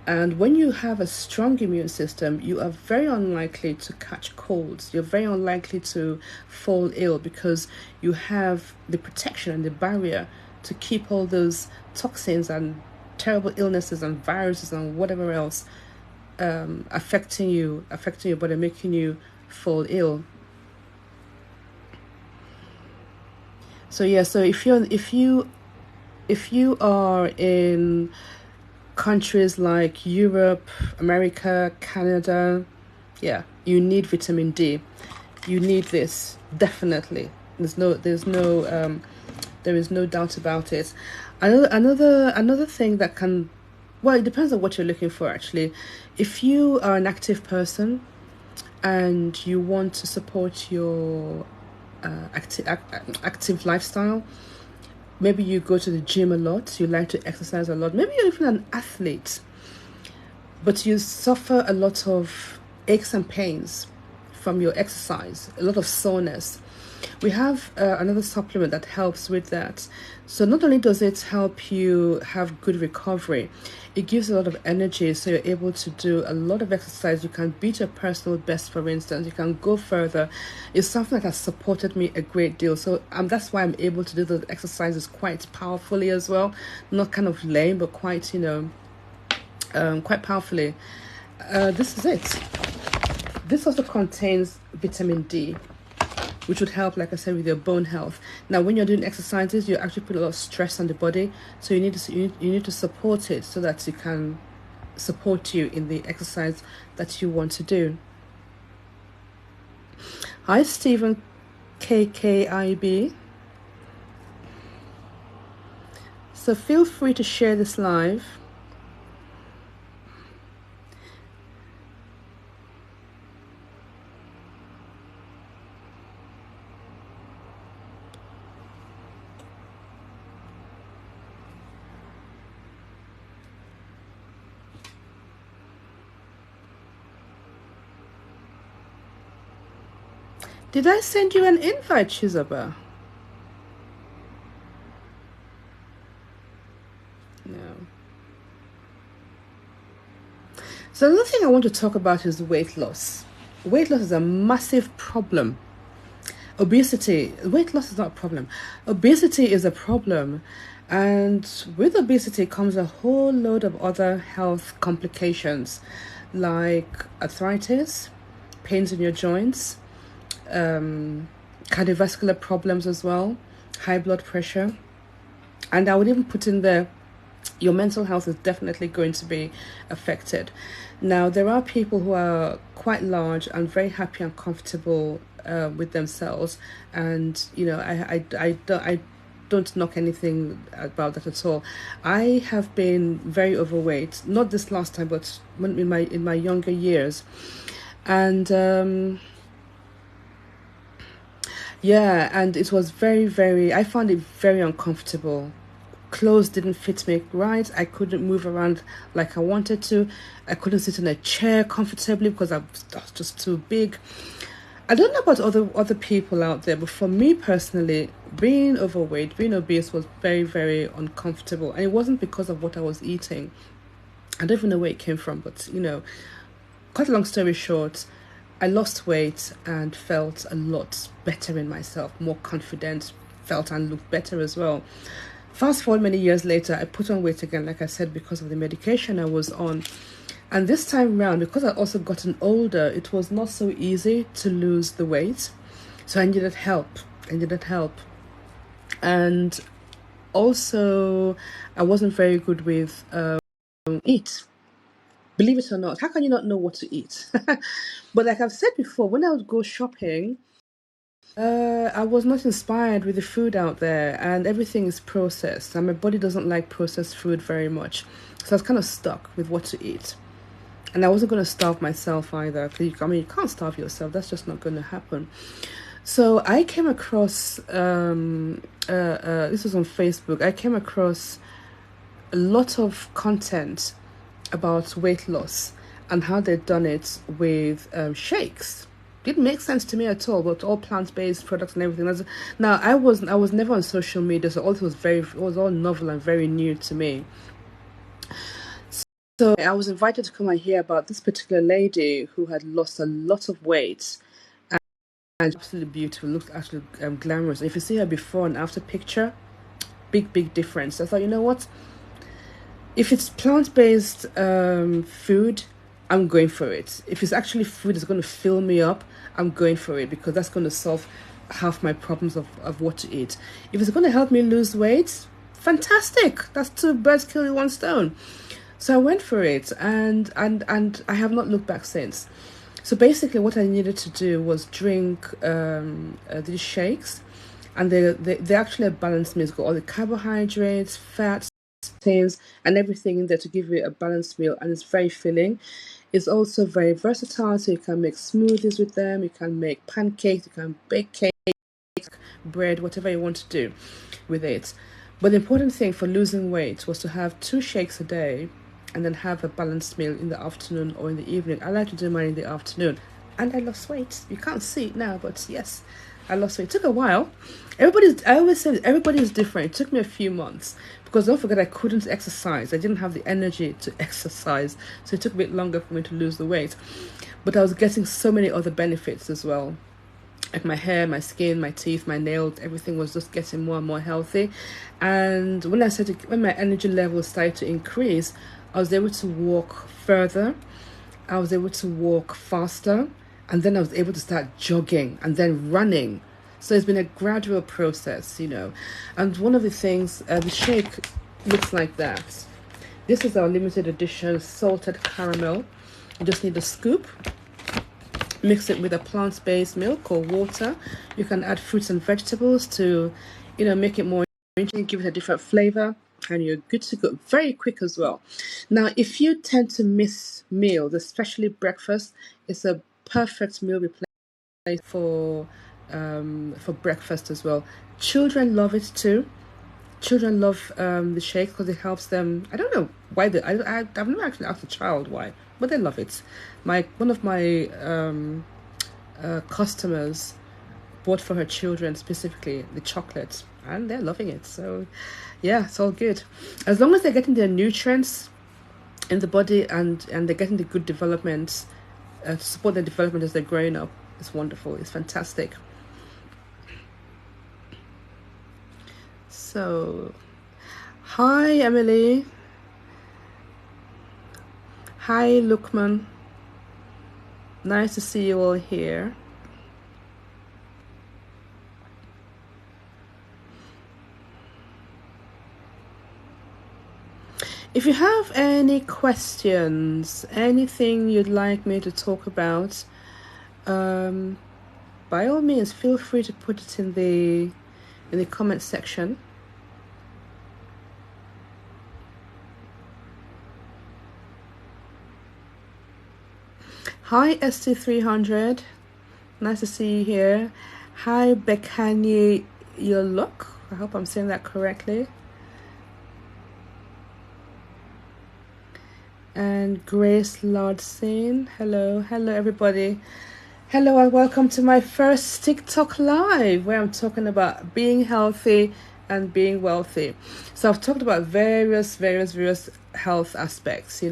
And when you have a strong immune system, you are very unlikely to catch colds. You're very unlikely to fall ill, because you have the protection and the barrier to keep all those toxins and terrible illnesses and viruses and whatever else affecting your body, making you fall ill. So yeah, so if you if you are in countries like Europe, America, Canada, yeah, you need vitamin D. You need this definitely. There is no doubt about it. Another thing that can, well, it depends on what you're looking for actually. If you are an active person and you want to support your active lifestyle, maybe you go to the gym a lot, you like to exercise a lot, maybe you're even an athlete, but you suffer a lot of aches and pains from your exercise, a lot of soreness. We have another supplement that helps with that. So not only does it help you have good recovery, it gives a lot of energy, so you're able to do a lot of exercise. You can beat your personal best, for instance. You can go further. It's something that has supported me a great deal. So that's why I'm able to do those exercises quite powerfully as well. Not kind of lame, but quite, quite powerfully. This is it. This also contains vitamin D, which would help, like I said, with your bone health. Now, when you're doing exercises, you actually put a lot of stress on the body, so you need to support it so that it can support you in the exercise that you want to do. Hi, Stephen KKIB. So feel free to share this live. Did I send you an invite, Shizaba? No. So another thing I want to talk about is weight loss. Weight loss is a massive problem. Weight loss is not a problem. Obesity is a problem. And with obesity comes a whole load of other health complications like arthritis, pains in your joints, cardiovascular problems as well, high blood pressure. And I would even put in there, your mental health is definitely going to be affected. Now, there are people who are quite large and very happy and comfortable with themselves, and I don't knock anything about that at all. I have been very overweight, not this last time, but when in my younger years, and yeah, and it was very, I found it very uncomfortable. Clothes didn't fit me right. I couldn't move around like I wanted to. I couldn't sit in a chair comfortably because I was just too big. I don't know about other people out there, but for me personally, being overweight, being obese was very uncomfortable. And it wasn't because of what I was eating. I don't even know where it came from, but quite a long story short, I lost weight and felt a lot better in myself, more confident, felt and looked better as well. Fast forward many years later, I put on weight again, like I said, because of the medication I was on. And this time around, because I also gotten older, it was not so easy to lose the weight. So I needed help. And also, I wasn't very good with eat. Believe it or not, how can you not know what to eat? But like I've said before, when I would go shopping, I was not inspired with the food out there, and everything is processed, and my body doesn't like processed food very much. So I was kind of stuck with what to eat. And I wasn't going to starve myself either. I mean, you can't starve yourself. That's just not going to happen. So I came across, this was on Facebook, I came across a lot of content about weight loss and how they'd done it with shakes. Didn't make sense to me at all, but all plant-based products and everything. Now, I was never on social media, so all it was all novel and very new to me. So I was invited to come and hear about this particular lady who had lost a lot of weight and absolutely beautiful, looked actually glamorous. And if you see her before and after picture, big difference. I thought, you know what? If it's plant-based food, I'm going for it. If it's actually food that's going to fill me up, I'm going for it, because that's going to solve half my problems of what to eat. If it's going to help me lose weight, Fantastic. That's two birds killing one stone. So I went for it, and I have not looked back since. So basically, what I needed to do was drink these shakes, and they actually a balanced meal. It's got all the carbohydrates, fats, proteins, and everything in there to give you a balanced meal, and it's very filling. It's also very versatile, so you can make smoothies with them. You can make pancakes. You can bake cake, bread, whatever you want to do with it. But the important thing for losing weight was to have two shakes a day and then have a balanced meal in the afternoon or in the evening. I like to do mine in the afternoon. And I lost weight. You can't see it now, but yes, I lost weight. It took a while. I always say everybody is different. It took me a few months because don't forget I couldn't exercise. I didn't have the energy to exercise. So it took a bit longer for me to lose the weight. But I was getting so many other benefits as well, like my hair, my skin, my teeth, my nails, everything was just getting more and more healthy. And when my energy levels started to increase, I was able to walk further. I was able to walk faster, and then I was able to start jogging and then running. So it's been a gradual process, you know. And one of the things, the shake looks like that. This is our limited edition salted caramel. You just need a scoop. Mix it with a plant-based milk or water. You can add fruits and vegetables to, make it more interesting, give it a different flavor, and you're good to go. Very quick as well. Now, if you tend to miss meals, especially breakfast, it's a perfect meal replacement for breakfast as well. Children love it too. Children love the shake because it helps them. I don't know why. I've never actually asked a child why, but they love it. One of my customers bought for her children specifically the chocolate, and they're loving it. So, yeah, it's all good as long as they're getting their nutrients in the body and they're getting the good development to support their development as they're growing up. It's wonderful. It's fantastic. So, hi Emily. Hi Lukman. Nice to see you all here. If you have any questions, anything you'd like me to talk about, by all means, feel free to put it in the comment section. Hi ST300, nice to see you here. Hi Bekani Yolok, I hope I'm saying that correctly. And Grace Lodson, hello everybody. Hello and welcome to my first TikTok live where I'm talking about being healthy and being wealthy. So I've talked about various health aspects,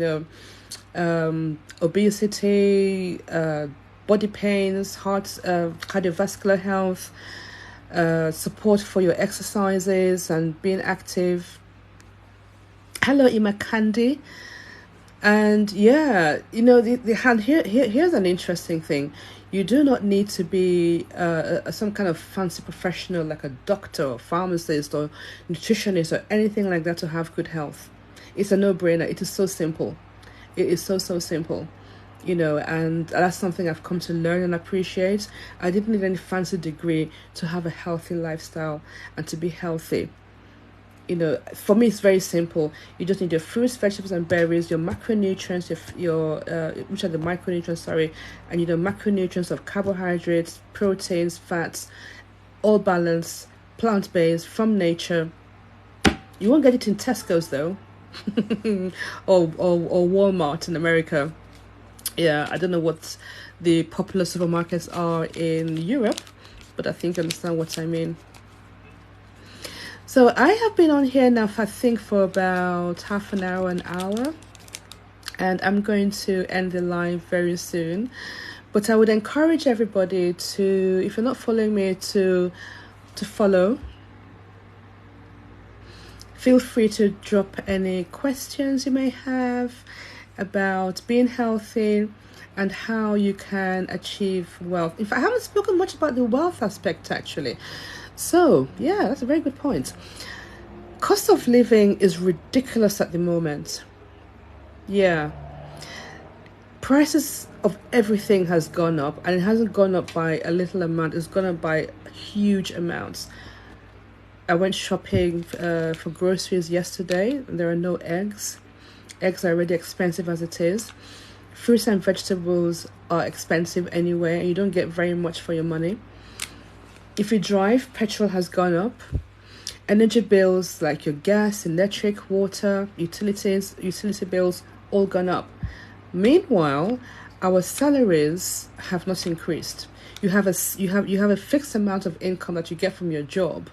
obesity, body pains, heart, cardiovascular health, support for your exercises and being active. Hello Ima Candy. And yeah, here's an interesting thing. You do not need to be some kind of fancy professional like a doctor or pharmacist or nutritionist or anything like that to have good health. It's a no-brainer. It is so simple. It is so simple, and that's something I've come to learn and appreciate. I didn't need any fancy degree to have a healthy lifestyle and to be healthy. For me, it's very simple. You just need your fruits, vegetables, and berries, your macronutrients, your which are the micronutrients, sorry, and macronutrients of carbohydrates, proteins, fats, all balanced, plant-based, from nature. You won't get it in Tesco's though, or Walmart in America. Yeah, I don't know what the popular supermarkets are in Europe, but I think you understand what I mean. So I have been on here now, I think, for about half an hour, and I'm going to end the live very soon. But I would encourage everybody to, if you're not following me, to follow. Feel free to drop any questions you may have about being healthy and how you can achieve wealth. In fact, I haven't spoken much about the wealth aspect actually. So, yeah, that's a very good point. Cost of living is ridiculous at the moment. Yeah. Prices of everything has gone up, and it hasn't gone up by a little amount, it's gone up by huge amounts. I went shopping for groceries yesterday, and there are no eggs. Eggs are already expensive as it is. Fruits and vegetables are expensive anyway, and you don't get very much for your money. If you drive, petrol has gone up. Energy bills like your gas, electric, water, utility bills, all gone up. Meanwhile, our salaries have not increased. You have a fixed amount of income that you get from your job.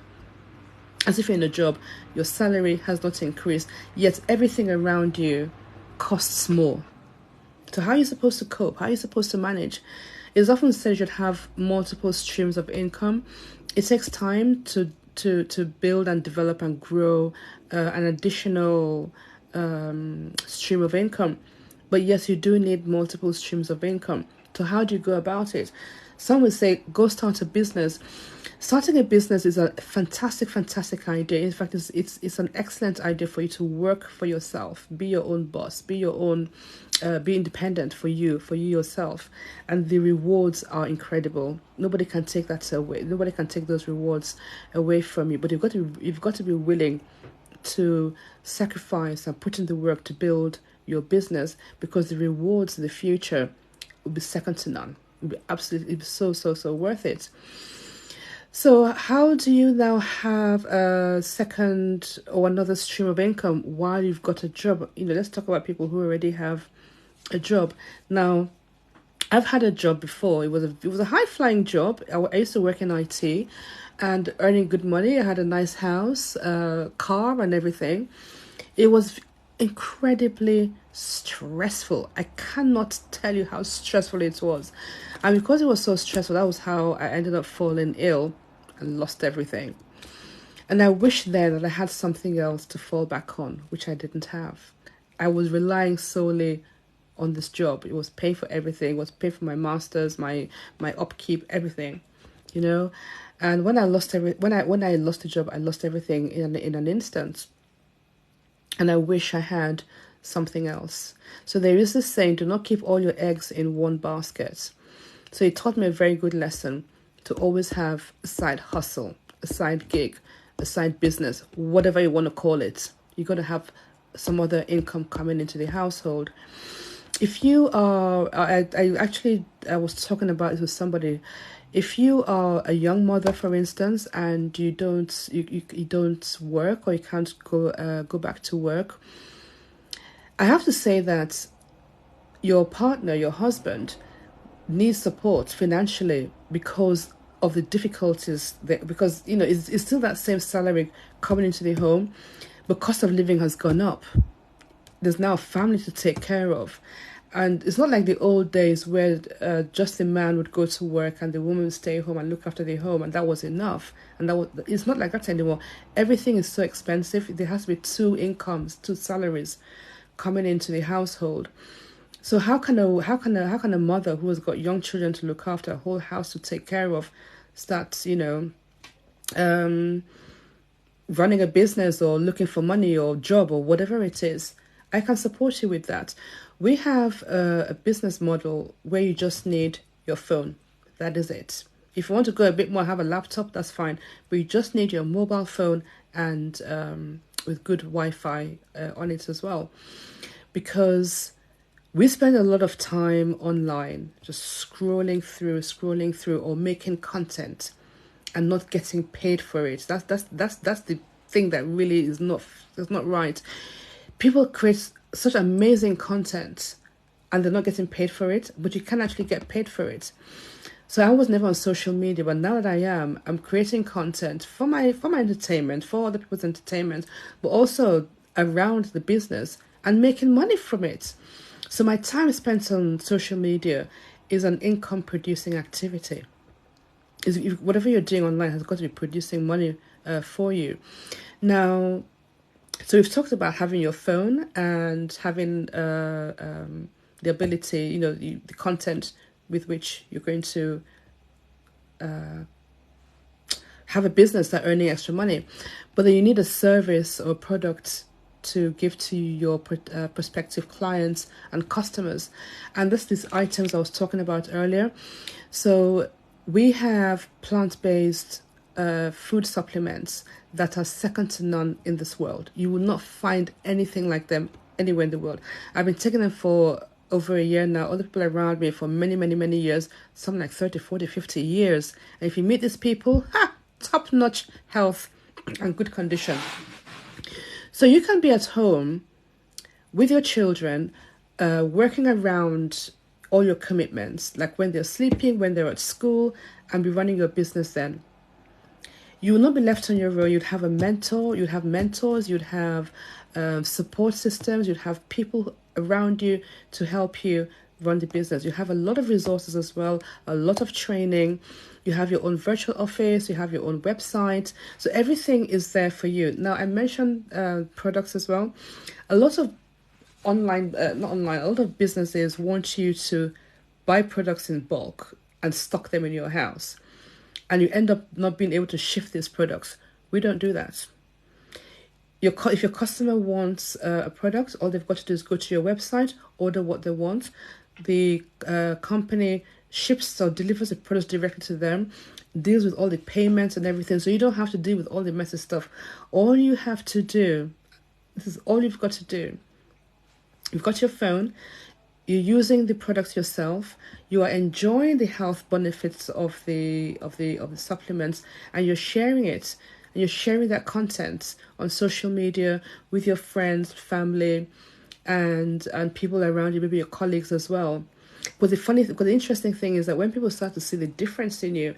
As if you're in a job, your salary has not increased, yet everything around you costs more. So how are you supposed to cope? How are you supposed to manage? It's often said you should have multiple streams of income. It takes time to build and develop and grow an additional stream of income. But yes, you do need multiple streams of income. So how do you go about it? Some would say go start a business. Starting a business is a fantastic, fantastic idea. In fact, it's an excellent idea for you to work for yourself, be your own boss, be your own, be independent for you yourself, and the rewards are incredible. Nobody can take that away. Nobody can take those rewards away from you. But you've got to be willing to sacrifice and put in the work to build your business, because the rewards in the future will be second to none. It'll be so worth it. So how do you now have a second or another stream of income while you've got a job? Let's talk about people who already have a job. Now, I've had a job before. It was a high flying job. I used to work in IT and earning good money. I had a nice house, car, and everything. It was incredibly stressful. I cannot tell you how stressful it was. And because it was so stressful, that was how I ended up falling ill and lost everything. And I wish then that I had something else to fall back on, which I didn't have. I was relying solely on this job. It was paying for everything. It was paying for my masters, my upkeep, everything. You know, and when I lost when I lost the job, I lost everything in an instant. And I wish I had something else. So there is this saying: do not keep all your eggs in one basket. So it taught me a very good lesson to always have a side hustle, a side gig, a side business, whatever you want to call it. You got to have some other income coming into the household. If you are, I was talking about this with somebody. If you are a young mother, for instance, and you don't work, or you can't go back to work, I have to say that your partner, your husband, needs support financially because of the difficulties that, because it's still that same salary coming into the home, but cost of living has gone up. There's now a family to take care of. And it's not like the old days where just the man would go to work and the woman would stay home and look after the home, and that was enough. And it's not like that anymore. Everything is so expensive. There has to be two incomes, two salaries coming into the household. So how can a mother who has got young children to look after, a whole house to take care of, start um, running a business or looking for money or job or whatever it is? I can support you with that. We have a business model where you just need your phone. That is it. If you want to go a bit more, have a laptop, that's fine. But you just need your mobile phone, and with good Wi-Fi on it as well. Because we spend a lot of time online, just scrolling through, or making content and not getting paid for it. That's the thing that really is not right. People create such amazing content and they're not getting paid for it, but you can actually get paid for it. So I was never on social media, but now that I am, I'm creating content for my entertainment, for other people's entertainment, but also around the business and making money from it. So my time spent on social media is an income producing activity. Whatever you're doing online has got to be producing money for you. Now, so we've talked about having your phone and having the ability, the content with which you're going to have a business that earning extra money, but then you need a service or product to give to your prospective clients and customers. And this these items I was talking about earlier. So we have plant-based food supplements that are second to none in this world. You will not find anything like them anywhere in the world. I've been taking them for over a year now. Other people around me for many, many, many years, some like 30, 40, 50 years. And if you meet these people, top-notch health and good condition. So you can be at home with your children, working around all your commitments, like when they're sleeping, when they're at school, and be running your business then. You will not be left on your own. You'd have a mentor, you'd have mentors, you'd have support systems, you'd have people around you to help you run the business. You have a lot of resources as well, a lot of training. You have your own virtual office, you have your own website. So everything is there for you. Now, I mentioned products as well. A lot of a lot of businesses want you to buy products in bulk and stock them in your house. And you end up not being able to shift these products. We don't do that. If your customer wants a product, all they've got to do is go to your website, order what they want. The company ships or delivers the products directly to them, deals with all the payments and everything. So you don't have to deal with all the messy stuff. All you have to do, this is all you've got to do. You've got your phone, you're using the products yourself, you are enjoying the health benefits of the supplements, and you're sharing it. And you're sharing that content on social media with your friends, family, and people around you, maybe your colleagues as well. But the interesting thing is that when people start to see the difference in you,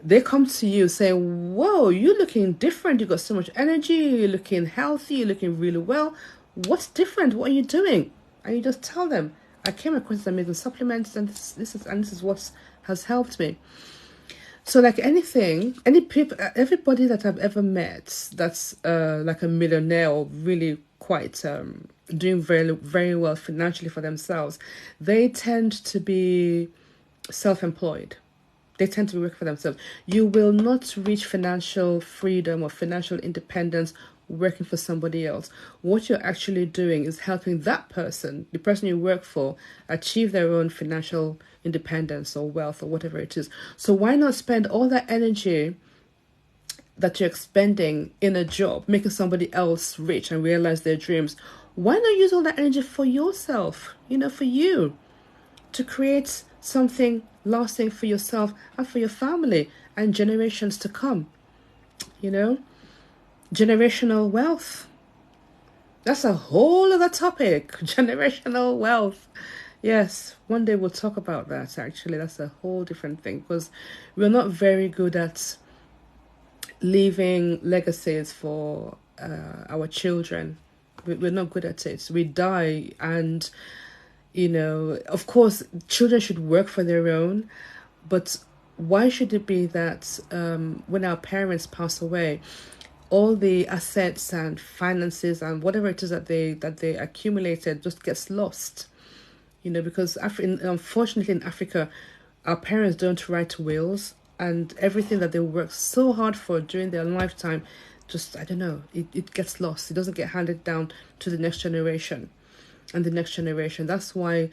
they come to you saying, whoa, you're looking different. You've got so much energy. You're looking healthy. You're looking really well. What's different? What are you doing? And you just tell them, I came across this amazing supplements, and this is what has helped me. So like anything, everybody that I've ever met that's like a millionaire or really quite doing very, very well financially for themselves, they tend to be self-employed. They tend to be working for themselves. You will not reach financial freedom or financial independence working for somebody else. What you're actually doing is helping that person, the person you work for, achieve their own financial independence or wealth or whatever it is. So why not spend all that energy that you're expending in a job, making somebody else rich and realize their dreams? Why not use all that energy for yourself, for you, to create something lasting for yourself and for your family and generations to come? Generational wealth. That's a whole other topic. Generational wealth. Yes, one day we'll talk about that, actually. That's a whole different thing, because we're not very good at leaving legacies for our children. We're not good at it. We die, and, of course, children should work for their own, but why should it be that when our parents pass away, all the assets and finances and whatever it is that they accumulated just gets lost? Because unfortunately in Africa, our parents don't write wills, and everything that they work so hard for during their lifetime, just, I don't know, it gets lost. It doesn't get handed down to the next generation and the next generation. That's why,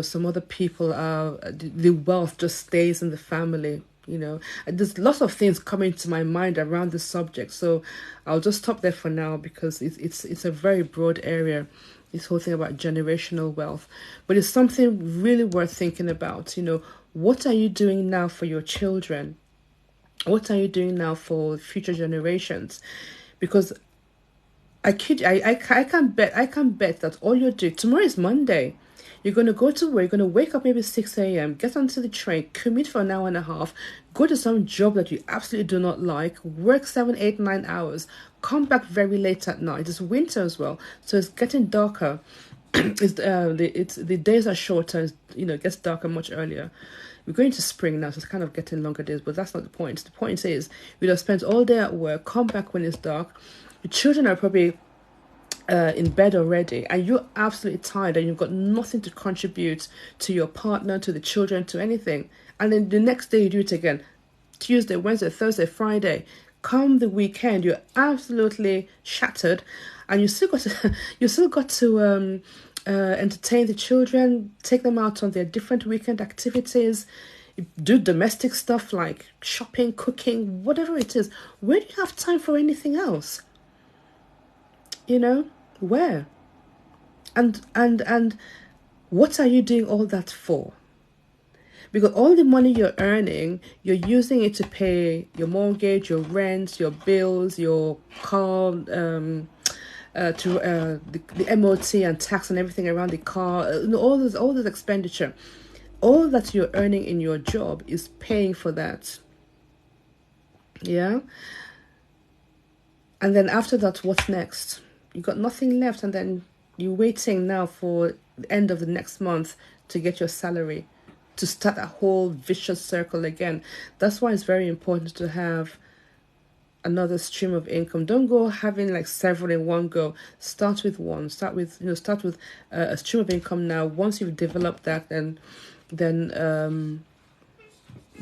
some other people the wealth just stays in the family. There's lots of things coming to my mind around this subject, so I'll just stop there for now, because it's a very broad area, this whole thing about generational wealth. But it's something really worth thinking about. What are you doing now for your children? What are you doing now for future generations? Because I can bet that all you're doing, tomorrow is Monday. You're going to go to work, you're going to wake up maybe 6 a.m., get onto the train, commute for an hour and a half, go to some job that you absolutely do not like, work 7, 8, 9 hours, come back very late at night. It's winter as well, so it's getting darker. The days are shorter, it gets darker much earlier. We're going to spring now, so it's kind of getting longer days, but that's not the point. The point is, you'd have spent all day at work, come back when it's dark, your children are probably in bed already, and you're absolutely tired, and you've got nothing to contribute to your partner, to the children, to anything. And then the next day you do it again. Tuesday, Wednesday, Thursday, Friday. Come the weekend, you're absolutely shattered, and you still got to you still got to entertain the children, take them out on their different weekend activities, do domestic stuff like shopping, cooking, whatever it is. Where do you have time for anything else? You know, where? And what are you doing all that for? Because all the money you're earning, you're using it to pay your mortgage, your rent, your bills, your car, the MOT and tax and everything around the car, all this expenditure. All that you're earning in your job is paying for that. Yeah? And then after that, what's next? You got nothing left, and then you're waiting now for the end of the next month to get your salary, to start a whole vicious circle again. That's why it's very important to have another stream of income. Don't go having like several in one go. Start with one. Start with a stream of income now. Once you've developed that, then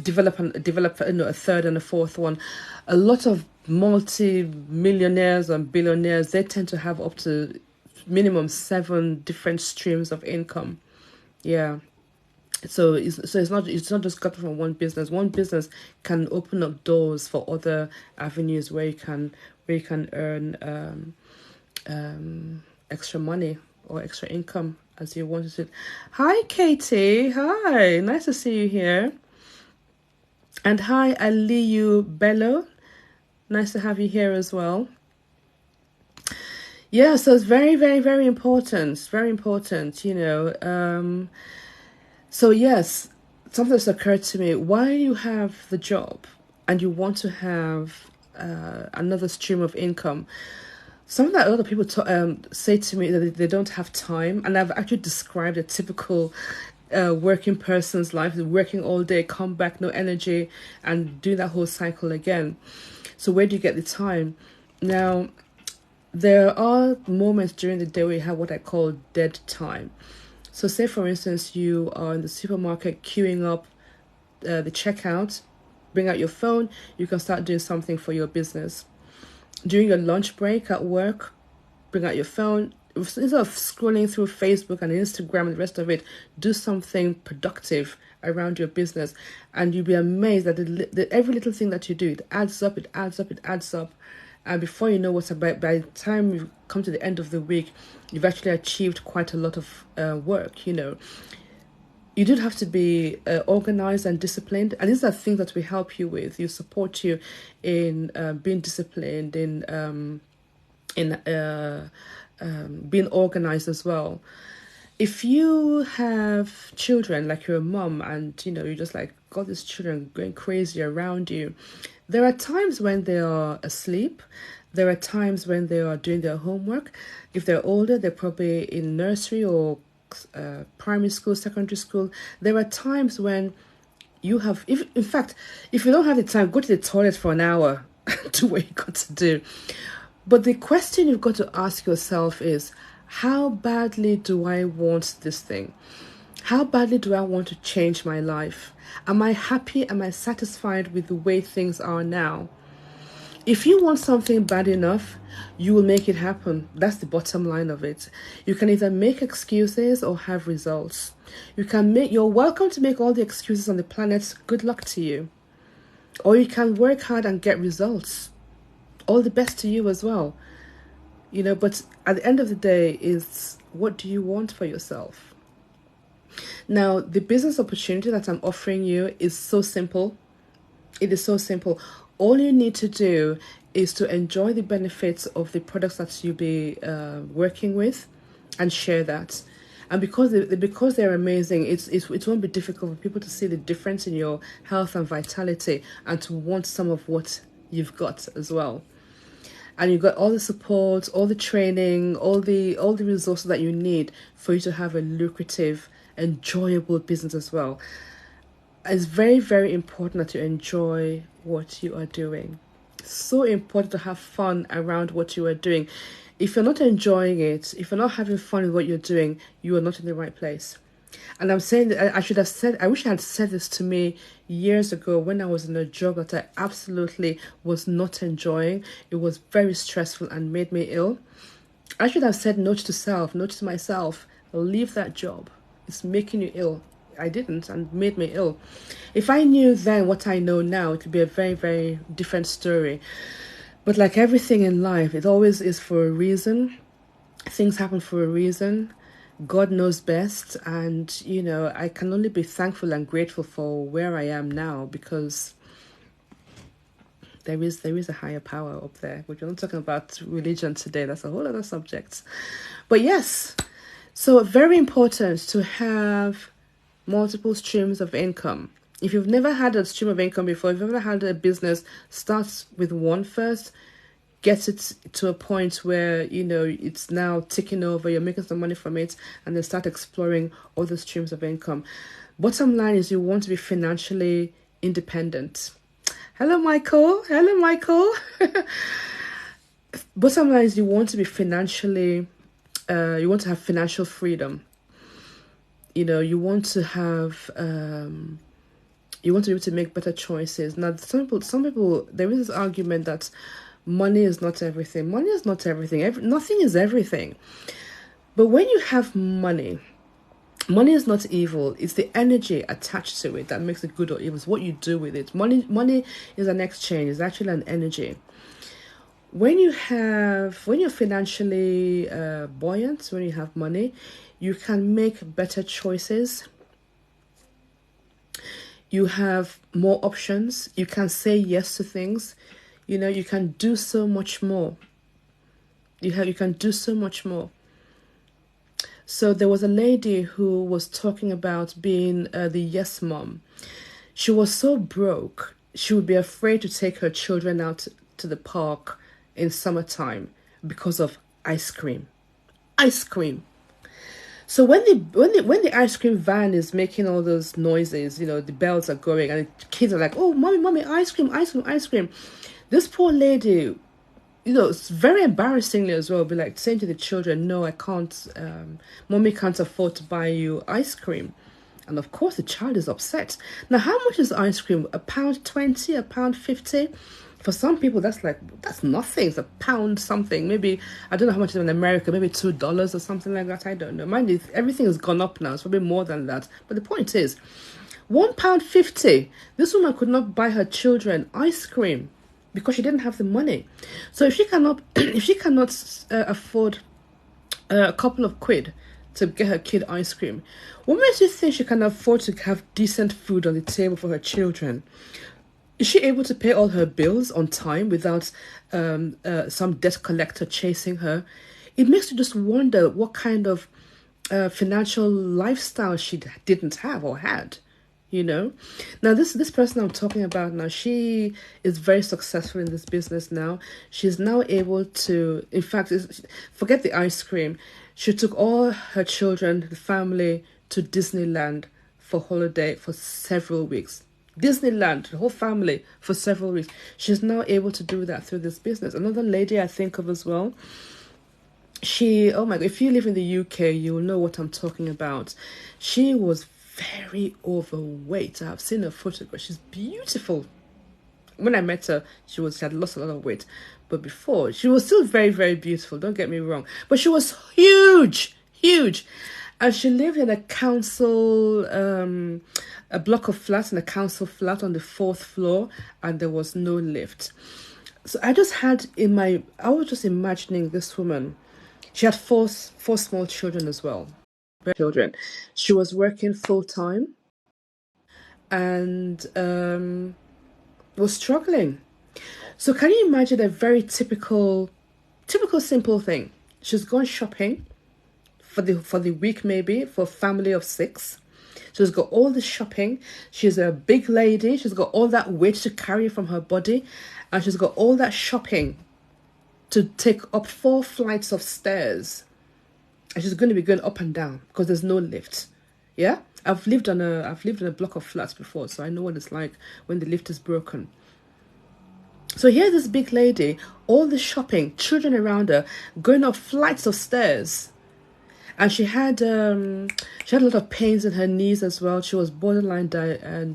develop a third and a fourth one. A lot of multi-millionaires and billionaires, they tend to have up to minimum 7 different streams of income. Yeah. So it's not just got from one business. One business can open up doors for other avenues where you can earn extra money or extra income as you wanted it. Hi Katie, hi, nice to see you here. And hi Aliyu Bello, nice to have you here as well. Yeah, so it's very, very, very important. It's very important, So yes, something that's occurred to me. While you have the job and you want to have another stream of income, something that a lot of people say to me that they don't have time, and I've actually described a typical working person's life, working all day, come back, no energy, and do that whole cycle again. So where do you get the time? Now, there are moments during the day where you have what I call dead time. So say, for instance, you are in the supermarket queuing up the checkout, bring out your phone, you can start doing something for your business. During your lunch break at work, bring out your phone. Instead of scrolling through Facebook and Instagram and the rest of it, do something productive around your business. And you'll be amazed that every little thing that you do, it adds up, it adds up, it adds up. And before you know what's about, by the time you come to the end of the week, you've actually achieved quite a lot of work. You don't have to be organized and disciplined, and these are things that we help you with. You support you in being disciplined, in being organized as well. If you have children, like you're a mom, and you're just like got these children going crazy around you, there are times when they are asleep. There are times when they are doing their homework. If they're older, they're probably in nursery or primary school, secondary school. There are times when you have, if you don't have the time, go to the toilet for an hour, do what you got to do. But the question you've got to ask yourself is, how badly do I want this thing? How badly do I want to change my life? Am I happy? Am I satisfied with the way things are now? If you want something bad enough, you will make it happen. That's the bottom line of it. You can either make excuses or have results. You're welcome to make all the excuses on the planet. Good luck to you. Or you can work hard and get results. All the best to you as well. But at the end of the day is, what do you want for yourself? Now, the business opportunity that I'm offering you is so simple. It is so simple. All you need to do is to enjoy the benefits of the products that you'll be working with and share that. And because they're amazing, it won't be difficult for people to see the difference in your health and vitality and to want some of what you've got as well. And you've got all the support, all the training, all the resources that you need for you to have a lucrative, enjoyable business as well. It's very, very important that you enjoy what you are doing. So important to have fun around what you are doing. If you're not enjoying it, if you're not having fun with what you're doing, you are not in the right place. And I'm saying that I should have said, I wish I had said this to me years ago when I was in a job that I absolutely was not enjoying. It was very stressful and made me ill. I should have said no to self, no to myself. Leave that job. It's making you ill. I didn't and made me ill. If I knew then what I know now, it would be a very, very different story. But like everything in life, it always is for a reason. Things happen for a reason. God knows best. And, you know, I can only be thankful and grateful for where I am now, because there is a higher power up there. We're not talking about religion today. That's a whole other subject. But yes, so very important to have multiple streams of income. If you've never had a stream of income before, if you've ever had a business, start with one first. Get it to a point where, you know, it's now ticking over, you're making some money from it, and then start exploring other streams of income. Bottom line is you want to be financially independent. Hello, Michael. Hello, Michael. Bottom line is you want to be financially, you want to have financial freedom. You know, you want to have, you want to be able to make better choices. Now, some people, there is this argument that money is not everything. Money is not everything. Nothing is everything. But when you have money, money is not evil. It's the energy attached to it that makes it good or evil. It's what you do with it. Money is an exchange. It's actually an energy. When you're financially buoyant, when you have money, you can make better choices. You have more options. You can say yes to things. You know, you can do so much more. You can do so much more. So there was a lady who was talking about being the yes mom. She was so broke, she would be afraid to take her children out to the park in summertime because of ice cream. Ice cream. So when the ice cream van is making all those noises, you know, the bells are going and the kids are like, "Oh, mommy, ice cream, ice cream, ice cream." This poor lady, you know, it's very embarrassingly as well, be like saying to the children, "No, I can't, mommy can't afford to buy you ice cream." And of course the child is upset. Now, how much is ice cream? £1.20, £1.50? For some people, that's nothing. It's £1 something. Maybe, I don't know how much it is in America, maybe $2 or something like that. I don't know. Mind you, everything has gone up now. It's probably more than that. But the point is, £1.50. This woman could not buy her children ice cream because she didn't have the money. So if she cannot, afford a couple of quid to get her kid ice cream, what makes you think she can afford to have decent food on the table for her children? Is she able to pay all her bills on time without some debt collector chasing her? It makes you just wonder what kind of financial lifestyle she didn't have or had. You know, now this person I'm talking about now, she is very successful in this business now. She's now able to, in fact, forget the ice cream. She took all her children, the family, to Disneyland for holiday for several weeks. Disneyland, the whole family, for several weeks. She's now able to do that through this business. Another lady I think of as well, oh my God, if you live in the UK, you'll know what I'm talking about. She was very overweight. I've seen her photograph. She's beautiful. When I met her, she had lost a lot of weight. But before, she was still very, very beautiful. Don't get me wrong. But she was huge, huge. And she lived in a council, a block of flats in a council flat on the 4th floor. And there was no lift. So I was just imagining this woman. She had four small children as well. Children. She was working full time and was struggling. So can you imagine a very typical simple thing? She's gone shopping for the week, maybe for a family of 6. She's got all the shopping. She's a big lady. She's got all that weight to carry from her body, and she's got all that shopping to take up 4 flights of stairs. And she's going to be going up and down because there's no lift. Yeah, I've lived in a block of flats before, so I know what it's like when the lift is broken. So here's this big lady, all the shopping, children around her, going up flights of stairs. and she had a lot of pains in her knees as well. She was borderline had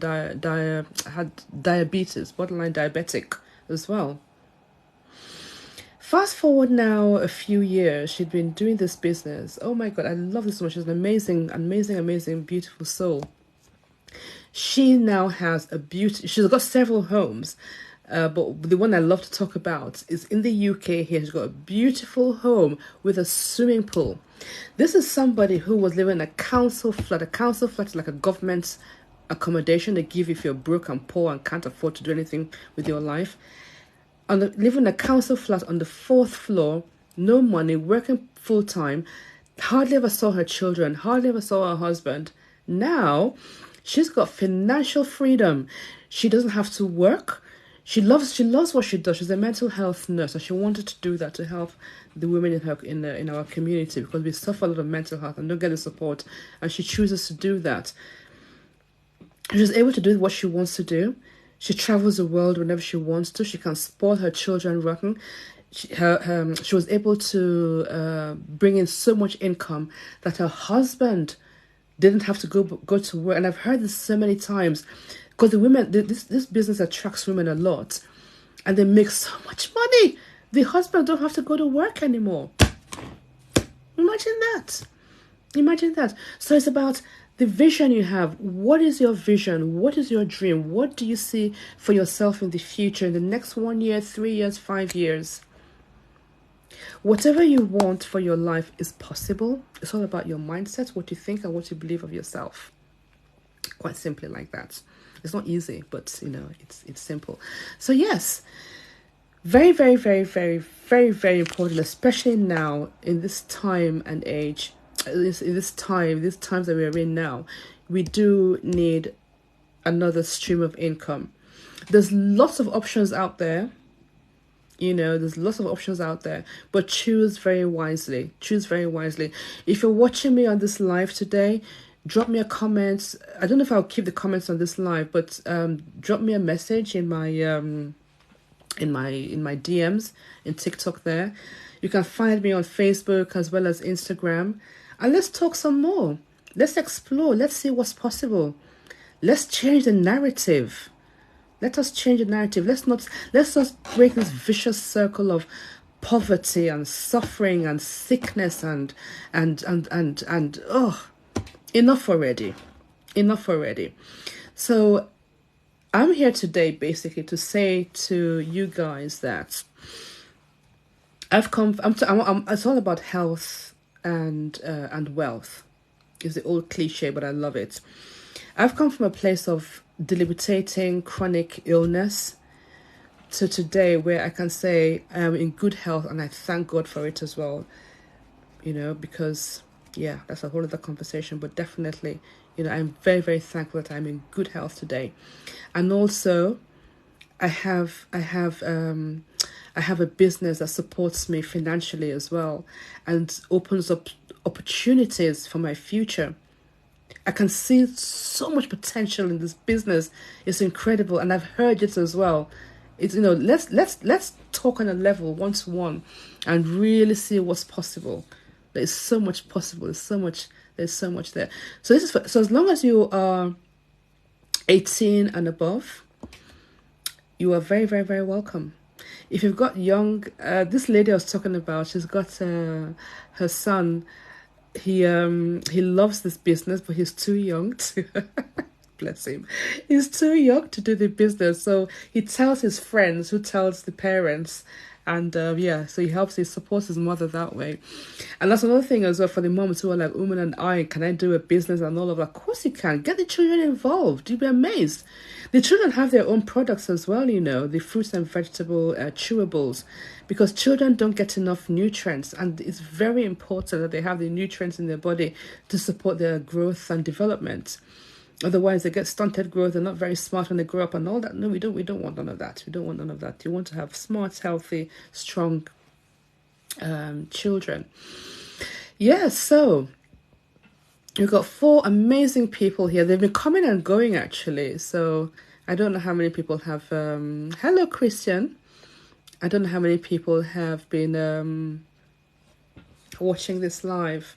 diabetes, borderline diabetic as well. Fast forward now a few years, she'd been doing this business. Oh my God, I love this so much. She's an amazing, amazing, amazing, beautiful soul. She now has she's got several homes, but the one I love to talk about is in the UK here. She's got a beautiful home with a swimming pool. This is somebody who was living in a council flat. A council flat is like a government accommodation they give if you're broke and poor and can't afford to do anything with your life. Living in a council flat on the fourth floor, no money, working full time, hardly ever saw her children, hardly ever saw her husband. Now, she's got financial freedom. She doesn't have to work. She loves what she does. She's a mental health nurse, and she wanted to do that to help the women in our community, because we suffer a lot of mental health and don't get the support. And she chooses to do that. She's able to do what she wants to do. She travels the world whenever she wants to. She can spoil her children rotten. She was able to bring in so much income that her husband didn't have to go to work. And I've heard this so many times, because the women, this business attracts women a lot, and they make so much money. The husband don't have to go to work anymore. Imagine that. Imagine that. So it's about the vision you have. What is your vision? What is your dream? What do you see for yourself in the future, in the next 1 year, 3 years, 5 years? Whatever you want for your life is possible. It's all about your mindset, what you think and what you believe of yourself. Quite simply like that. It's not easy, but it's simple. So yes, very, very, very, very, very, very important, especially now in this time and age. These times that we are in now, we do need another stream of income. There's lots of options out there. There's lots of options out there, but choose very wisely. Choose very wisely. If you're watching me on this live today, drop me a comment. I don't know if I'll keep the comments on this live, but drop me a message in my DMs in TikTok there. You can find me on Facebook as well as Instagram. And let's talk some more. Let's explore. Let's see what's possible. Let's change the narrative. Let us change the narrative. Let's not break this vicious circle of poverty and suffering and sickness and enough already. Enough already. So I'm here today basically to say to you guys that it's all about health and wealth. It's the old cliche, but I love it. I've come from a place of debilitating chronic illness to today where I can say I am in good health, and I thank God for it as well. Because that's a whole other conversation, but definitely, I'm very, very thankful that I'm in good health today. And also I have a business that supports me financially as well and opens up opportunities for my future. I can see so much potential in this business. It's incredible, and I've heard it as well. It's let's talk on a level 1-to-1 and really see what's possible. There's so much possible. There's so much there. So so as long as you are 18 and above, you are very, very, very welcome. If you've got young, this lady I was talking about, she's got her son. He loves this business, but he's too young to bless him. He's too young to do the business, so he tells his friends, who tells the parents, and so he supports his mother that way. And that's another thing as well for the moms who are like, and can I do a business and all of that? Of course you can. Get the children involved. You'll be amazed. The children have their own products as well, the fruits and vegetable chewables, because children don't get enough nutrients, and it's very important that they have the nutrients in their body to support their growth and development. Otherwise, they get stunted growth. They're not very smart when they grow up and all that. No, we don't want none of that. We don't want none of that. You want to have smart, healthy, strong children. So we've got 4 amazing people here. They've been coming and going, actually. So I don't know how many people have... hello, Christian. I don't know how many people have been watching this live.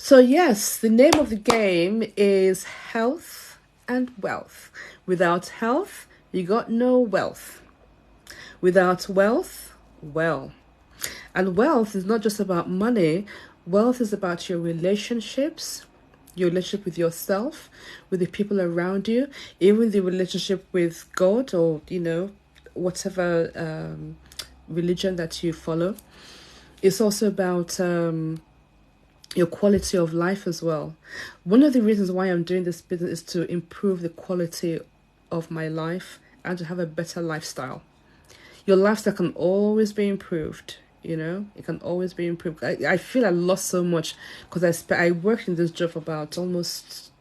So, yes, the name of the game is health and wealth. Without health, you got no wealth. Without wealth, well. And wealth is not just about money, wealth is about your relationship with yourself, with the people around you, even the relationship with God or, whatever religion that you follow. It's also about your quality of life as well. One of the reasons why I'm doing this business is to improve the quality of my life and to have a better lifestyle. Your lifestyle can always be improved. It can always be improved. I feel I lost so much because I worked in this job for about almost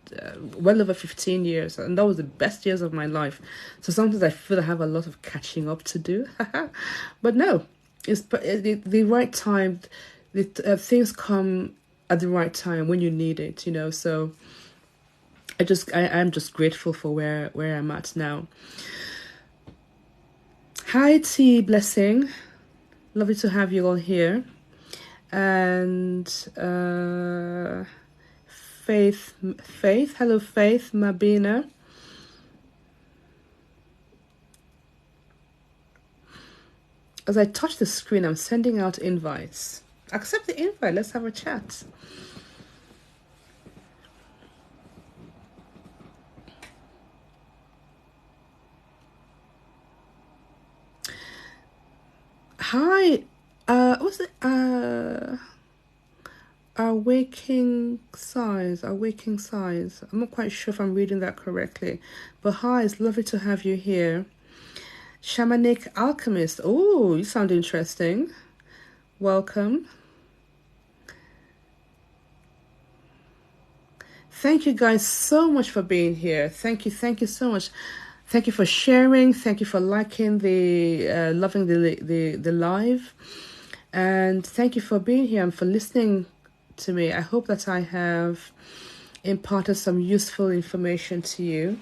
well over 15 years, and that was the best years of my life. So sometimes I feel I have a lot of catching up to do. But no, it's the right time. Things come at the right time when you need it. So I'm just grateful for where I'm at now. Hi T Blessing, lovely to have you all here. And Faith, hello Faith, Mabina. As I touch the screen, I'm sending out invites. Accept the invite, let's have a chat. Hi, what's it? Awaking size. I'm not quite sure if I'm reading that correctly, but hi, it's lovely to have you here. Shamanic Alchemist. Oh, you sound interesting. Welcome. Thank you guys so much for being here. Thank you so much. Thank you for sharing. Thank you for liking loving the live, and thank you for being here and for listening to me. I hope that I have imparted some useful information to you.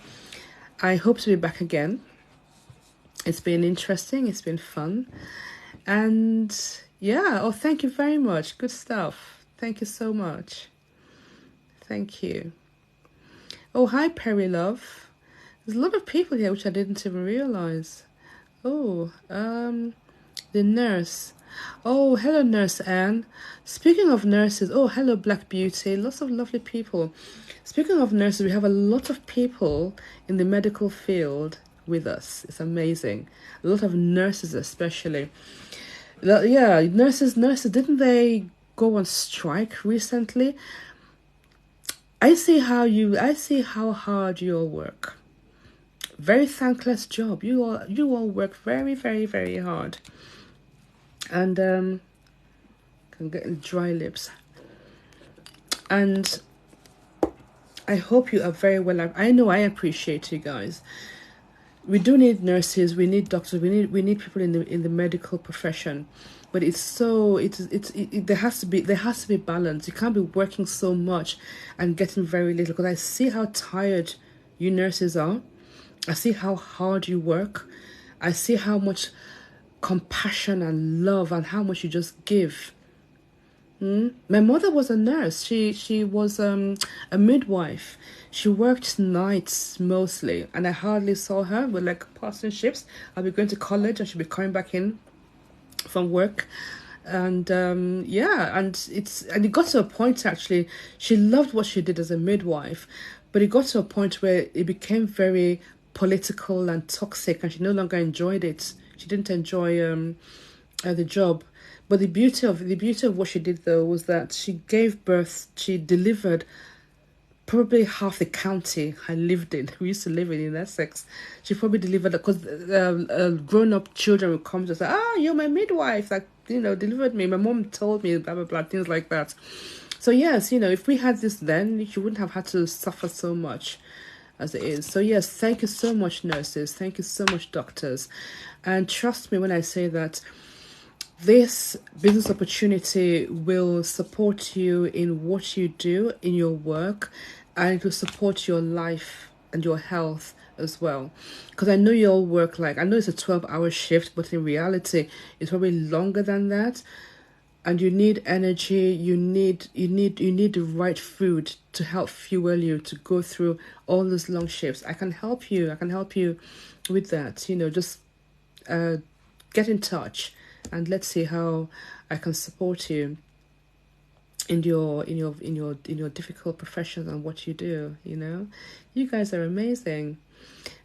I hope to be back again. It's been interesting. It's been fun, and yeah. Oh, thank you very much. Good stuff. Thank you so much. Thank you. Oh, hi, Perry Love. There's a lot of people here which I didn't even realize. Oh, the nurse. Oh, hello, Nurse Anne. Speaking of nurses, oh, hello, Black Beauty. Lots of lovely people. Speaking of nurses, we have a lot of people in the medical field with us. It's amazing. A lot of nurses, especially. Yeah, nurses. Didn't they go on strike recently? I see how hard you all work. Very thankless job. You all work very, very, very hard. And can get dry lips. And I hope you are very well. I know I appreciate you guys. We do need nurses, we need doctors, we need people in the medical profession. But there has to be balance. You can't be working so much and getting very little, because I see how tired you nurses are. I see how hard you work. I see how much compassion and love and how much you just give. My mother was a nurse. She was a midwife. She worked nights mostly, and I hardly saw her. We're like passing shifts. I'll be going to college, and she'll be coming back in from work. And yeah, and it got to a point, actually. She loved what she did as a midwife, but it got to a point where it became very political and toxic, and she no longer enjoyed it. She didn't enjoy the job. But the beauty of what she did, though, was that she delivered probably half the county I lived in. We used to live in Essex. She probably delivered, because grown-up children would come to say, you're my midwife, like, delivered me. My mom told me, blah, blah, blah, things like that. So yes, if we had this then, she wouldn't have had to suffer so much as it is. So yes, thank you so much, nurses. Thank you so much, doctors. And trust me when I say that this business opportunity will support you in what you do in your work, and it will support your life and your health as well. Because I know you all work, I know it's a 12-hour shift, but in reality, it's probably longer than that. and you need energy, you need the right food to help fuel you to go through all those long shifts. I can help you with that. Just uh get in touch, and let's see how I can support you in your difficult profession and what you do. You guys are amazing.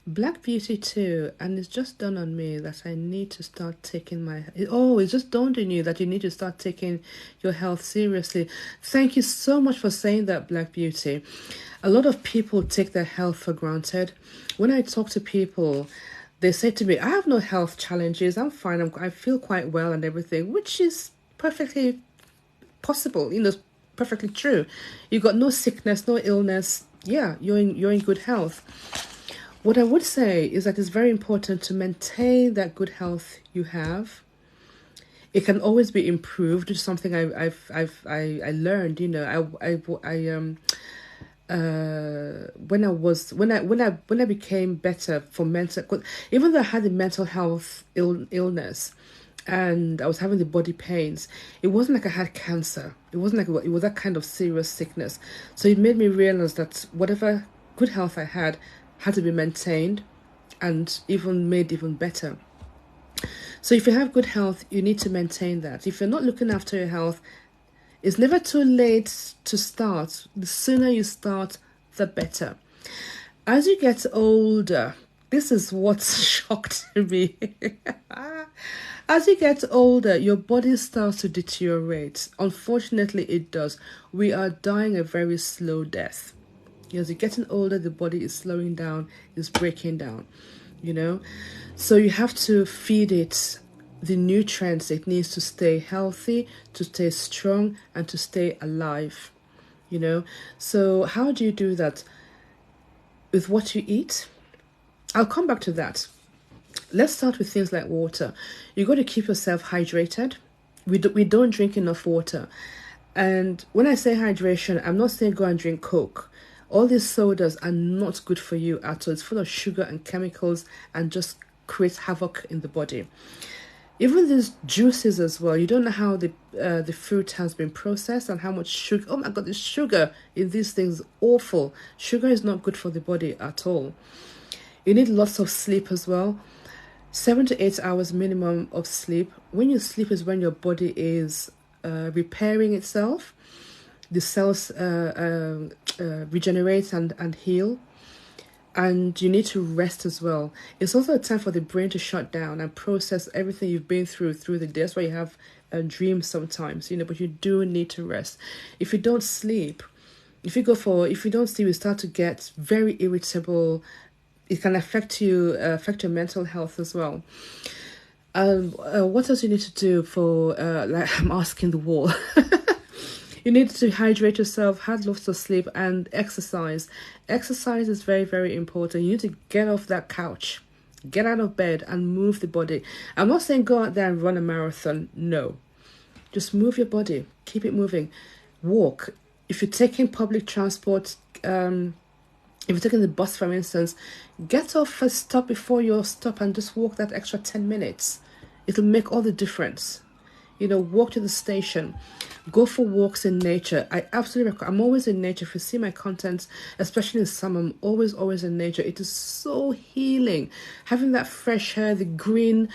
Black Beauty too, and it's just dawned on me that I need to start taking it's just dawned on you that you need to start taking your health seriously. Thank you so much for saying that, Black Beauty. A lot of people take their health for granted. When I talk to people, they say to me, I have no health challenges, I'm fine, I feel quite well and everything, which is perfectly possible, perfectly true. You got no sickness, no illness. Yeah, you're in good health. What I would say is that it's very important to maintain that good health you have. It can always be improved. It's something I learned. When I became better for mental, 'cause even though I had the mental health illness, and I was having the body pains, it wasn't like I had cancer. It wasn't like it was that kind of serious sickness. So it made me realize that whatever good health I had to be maintained and even made even better. So if you have good health, you need to maintain that. If you're not looking after your health, it's never too late to start. The sooner you start, the better. As you get older, this is what's shocked me. As you get older, your body starts to deteriorate. Unfortunately, it does. We are dying a very slow death. As you're getting older, the body is slowing down, is breaking down. So you have to feed it the nutrients it needs to stay healthy, to stay strong, and to stay alive. So how do you do that? With what you eat? I'll come back to that. Let's start with things like water. You got to keep yourself hydrated. We don't drink enough water. And when I say hydration, I'm not saying go and drink Coke. All these sodas are not good for you at all. It's full of sugar and chemicals and just creates havoc in the body. Even these juices as well. You don't know how the fruit has been processed and how much sugar. Oh my God, the sugar in these things is awful. Sugar is not good for the body at all. You need lots of sleep as well. 7 to 8 hours minimum of sleep. When you sleep is when your body is repairing itself. The cells regenerate and heal. And you need to rest as well. It's also a time for the brain to shut down and process everything you've been through the day. That's why you have dreams sometimes, but you do need to rest. If you don't sleep, if you don't sleep, you start to get very irritable. It can affect your mental health as well. What else you need to do for, I'm asking the wall. You need to hydrate yourself, have lots of sleep, and exercise. Exercise is very, very important. You need to get off that couch, get out of bed, and move the body. I'm not saying go out there and run a marathon. No. Just move your body. Keep it moving. Walk. If you're taking public transport, if you're taking the bus, for instance, get off a stop before your stop and just walk that extra 10 minutes. It'll make all the difference. Walk to the station. Go for walks in nature. I absolutely recommend. I'm always in nature. If you see my content, especially in summer, I'm always in nature. It is so healing. Having that fresh air, the green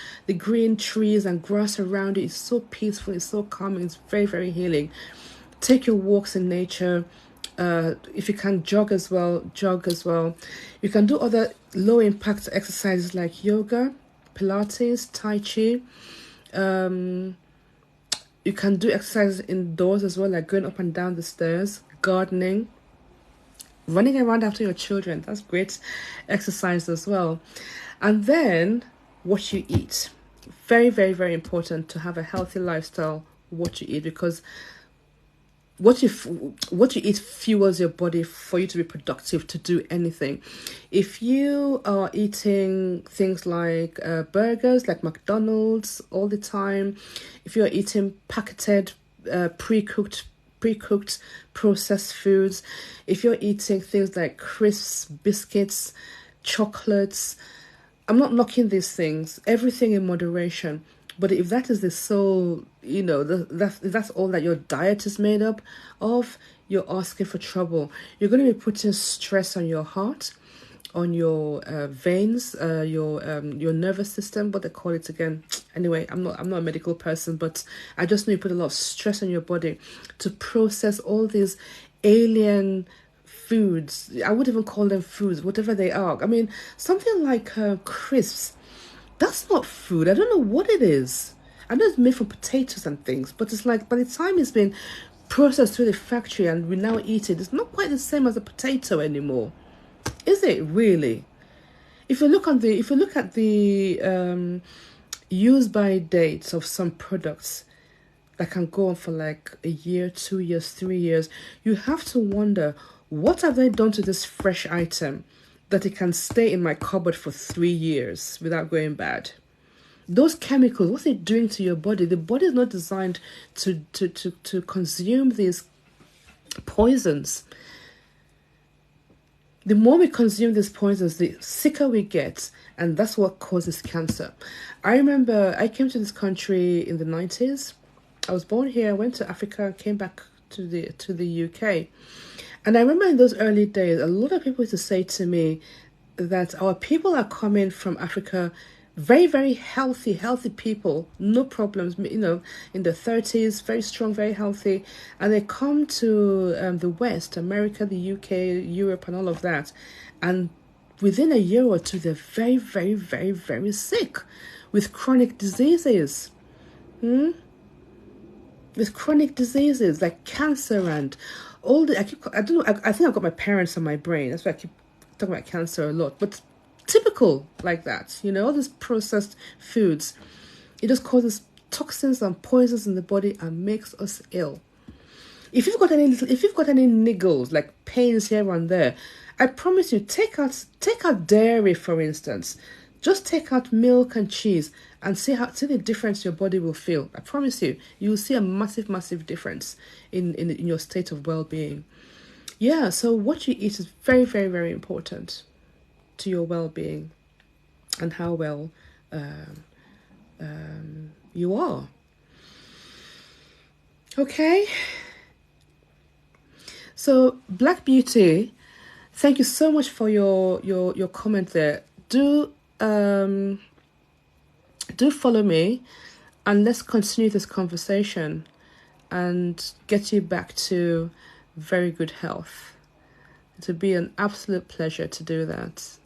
trees and grass around it is so peaceful. It's so calming. It's very, very healing. Take your walks in nature. If you can jog as well. You can do other low impact exercises like yoga, Pilates, Tai Chi. You can do exercises indoors as well, like going up and down the stairs, gardening, running around after your children. That's great exercise as well. And then what you eat. Very, very, very important to have a healthy lifestyle, what you eat, because what you eat fuels your body for you to be productive, to do anything. If you are eating things like burgers, like McDonald's all the time, if you're eating packeted, pre-cooked processed foods, if you're eating things like crisps, biscuits, chocolates, I'm not knocking these things, everything in moderation. But if that is the sole, if that's all that your diet is made up of, you're asking for trouble. You're going to be putting stress on your heart, on your veins, your nervous system, what they call it again. Anyway, I'm not a medical person, but I just know you put a lot of stress on your body to process all these alien foods. I wouldn't even call them foods, whatever they are. I mean, something like crisps. That's not food. I don't know what it is. I know it's made from potatoes and things, but it's like by the time it's been processed through the factory and we now eat it, it's not quite the same as a potato anymore. Is it really? If you look at the use by dates of some products that can go on for like a year, 2 years, 3 years, you have to wonder, what have they done to this fresh item that it can stay in my cupboard for 3 years without going bad? Those chemicals, what's it doing to your body? The body is not designed to consume these poisons. The more we consume these poisons, the sicker we get, and that's what causes cancer. I remember I came to this country in the 90s. I was born here, went to Africa, came back to the UK. And I remember in those early days, a lot of people used to say to me that our people are coming from Africa, very, very healthy people, no problems, in their 30s, very strong, very healthy. And they come to the West, America, the UK, Europe, and all of that. And within a year or two, they're very, very, very, very sick with chronic diseases. With chronic diseases like cancer and all the, I don't know, I think I've got my parents on my brain. That's why I keep talking about cancer a lot. But typical like that, all these processed foods, it just causes toxins and poisons in the body and makes us ill. If you've got any niggles like pains here and there, I promise you, take out dairy, for instance. Just take out milk and cheese and see the difference your body will feel. I promise you, you will see a massive, massive difference in your state of well-being. Yeah, so what you eat is very, very, very important to your well-being and how well you are. Okay. So Black Beauty, thank you so much for your comment there. Do follow me and let's continue this conversation and get you back to very good health. It would be an absolute pleasure to do that.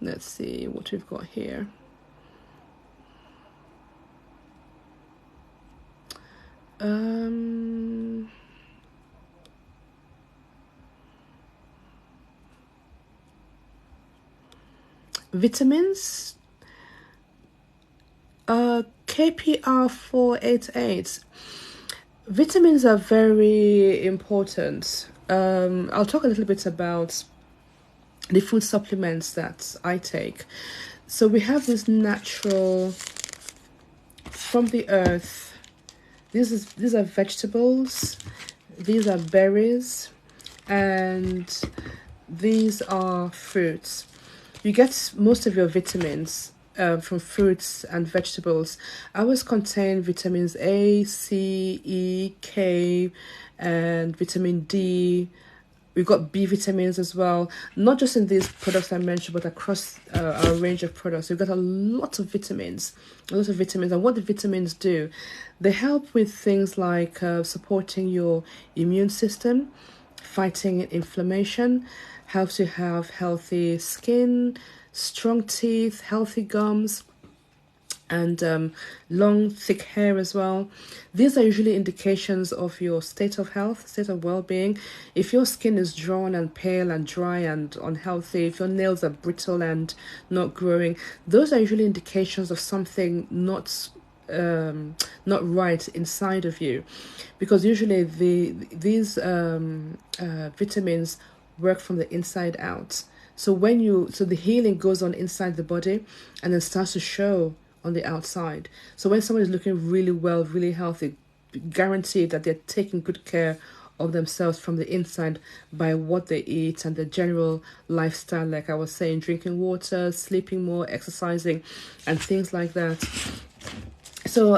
Let's see what we've got here. Vitamins. KPR 488. Vitamins are very important. I'll talk a little bit about the food supplements that I take. So we have this natural from the earth. These are vegetables, these are berries, and these are fruits. You get most of your vitamins from fruits and vegetables. Ours contain vitamins A, C, E, K, and vitamin D. We've got B vitamins as well, not just in these products I mentioned, but across our range of products. We've got a lot of vitamins. And what the vitamins do, they help with things like supporting your immune system, fighting inflammation, helps you have healthy skin, strong teeth, healthy gums, and long, thick hair as well. These are usually indications of your state of health, state of well-being. If your skin is drawn and pale and dry and unhealthy, if your nails are brittle and not growing, those are usually indications of something not right inside of you, because usually these vitamins work from the inside out. So the healing goes on inside the body and then starts to show on the outside. So when someone is looking really well, really healthy, guaranteed that they're taking good care of themselves from the inside by what they eat and the general lifestyle, like I was saying, drinking water, sleeping more, exercising, and things like that. So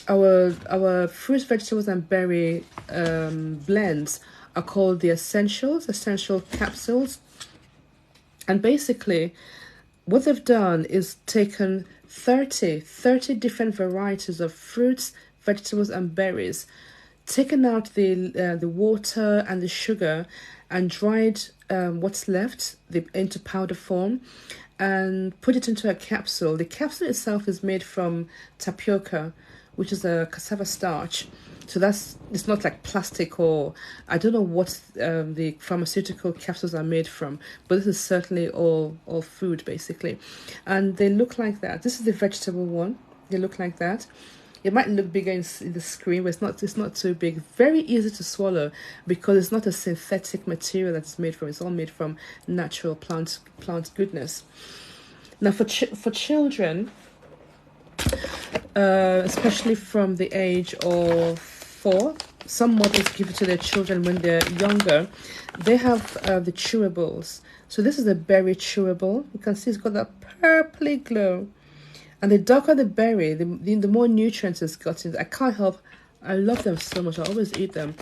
our fruits, vegetables, and berry blends are called the essential capsules. And basically, what they've done is taken 30 different varieties of fruits, vegetables, and berries, taken out the water and the sugar, and dried what's left into powder form, and put it into a capsule. The capsule itself is made from tapioca, which is a cassava starch. So it's not like plastic, or I don't know what the pharmaceutical capsules are made from, but this is certainly all food basically. And they look like that. This is the vegetable one. They look like that. It might look bigger in the screen, but it's not too big. Very easy to swallow because it's not a synthetic material that's made from. It's all made from natural plant goodness. Now for children, especially from the age of 4, some mothers give it to their children when they're younger. They have the chewables. So this is a berry chewable. You can see it's got that purpley glow. And the darker the berry, the more nutrients it's got in. I can't help, I love them so much. I always eat them.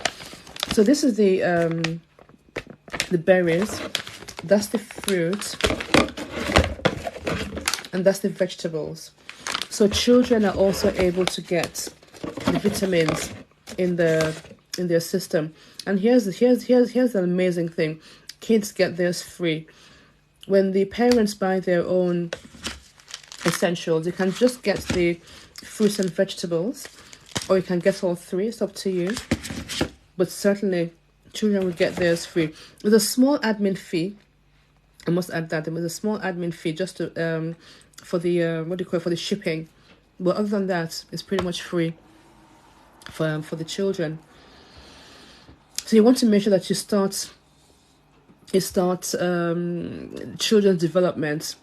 So this is the berries. That's the fruit. And that's the vegetables. So children are also able to get the vitamins in their system. And here's the amazing thing. Kids get theirs free. When the parents buy their own essentials, you can just get the fruits and vegetables, or you can get all 3. It's up to you. But certainly children will get theirs free. With a small admin fee, I must add that there was a small admin fee just to for the for the shipping. But other than that, it's pretty much free for the children. So you want to make sure that you start children's development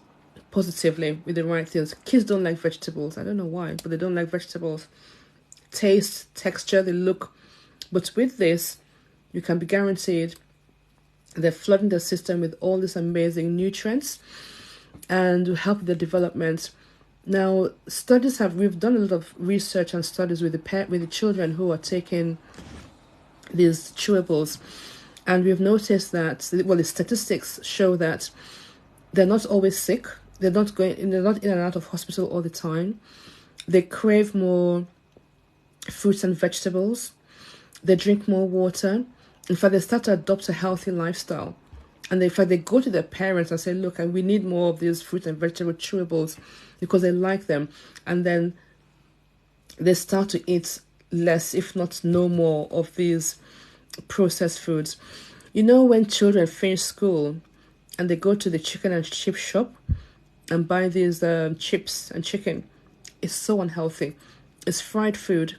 positively with the right things. Kids don't like vegetables. I don't know why, but they don't like vegetables. Taste, texture, they look. But with this, you can be guaranteed they're flooding the system with all these amazing nutrients and will help the development. Now, we've done a lot of research and studies with the children who are taking these chewables, and we've noticed that, the statistics show that they're not always sick. They're not in and out of hospital all the time. They crave more fruits and vegetables. They drink more water. In fact, they start to adopt a healthy lifestyle. And in fact, they go to their parents and say, look, we need more of these fruit and vegetable chewables because they like them. And then they start to eat less, if not no more, of these processed foods. You know, when children finish school and they go to the chicken and chip shop and buy these chips and chicken, it's so unhealthy. It's fried food.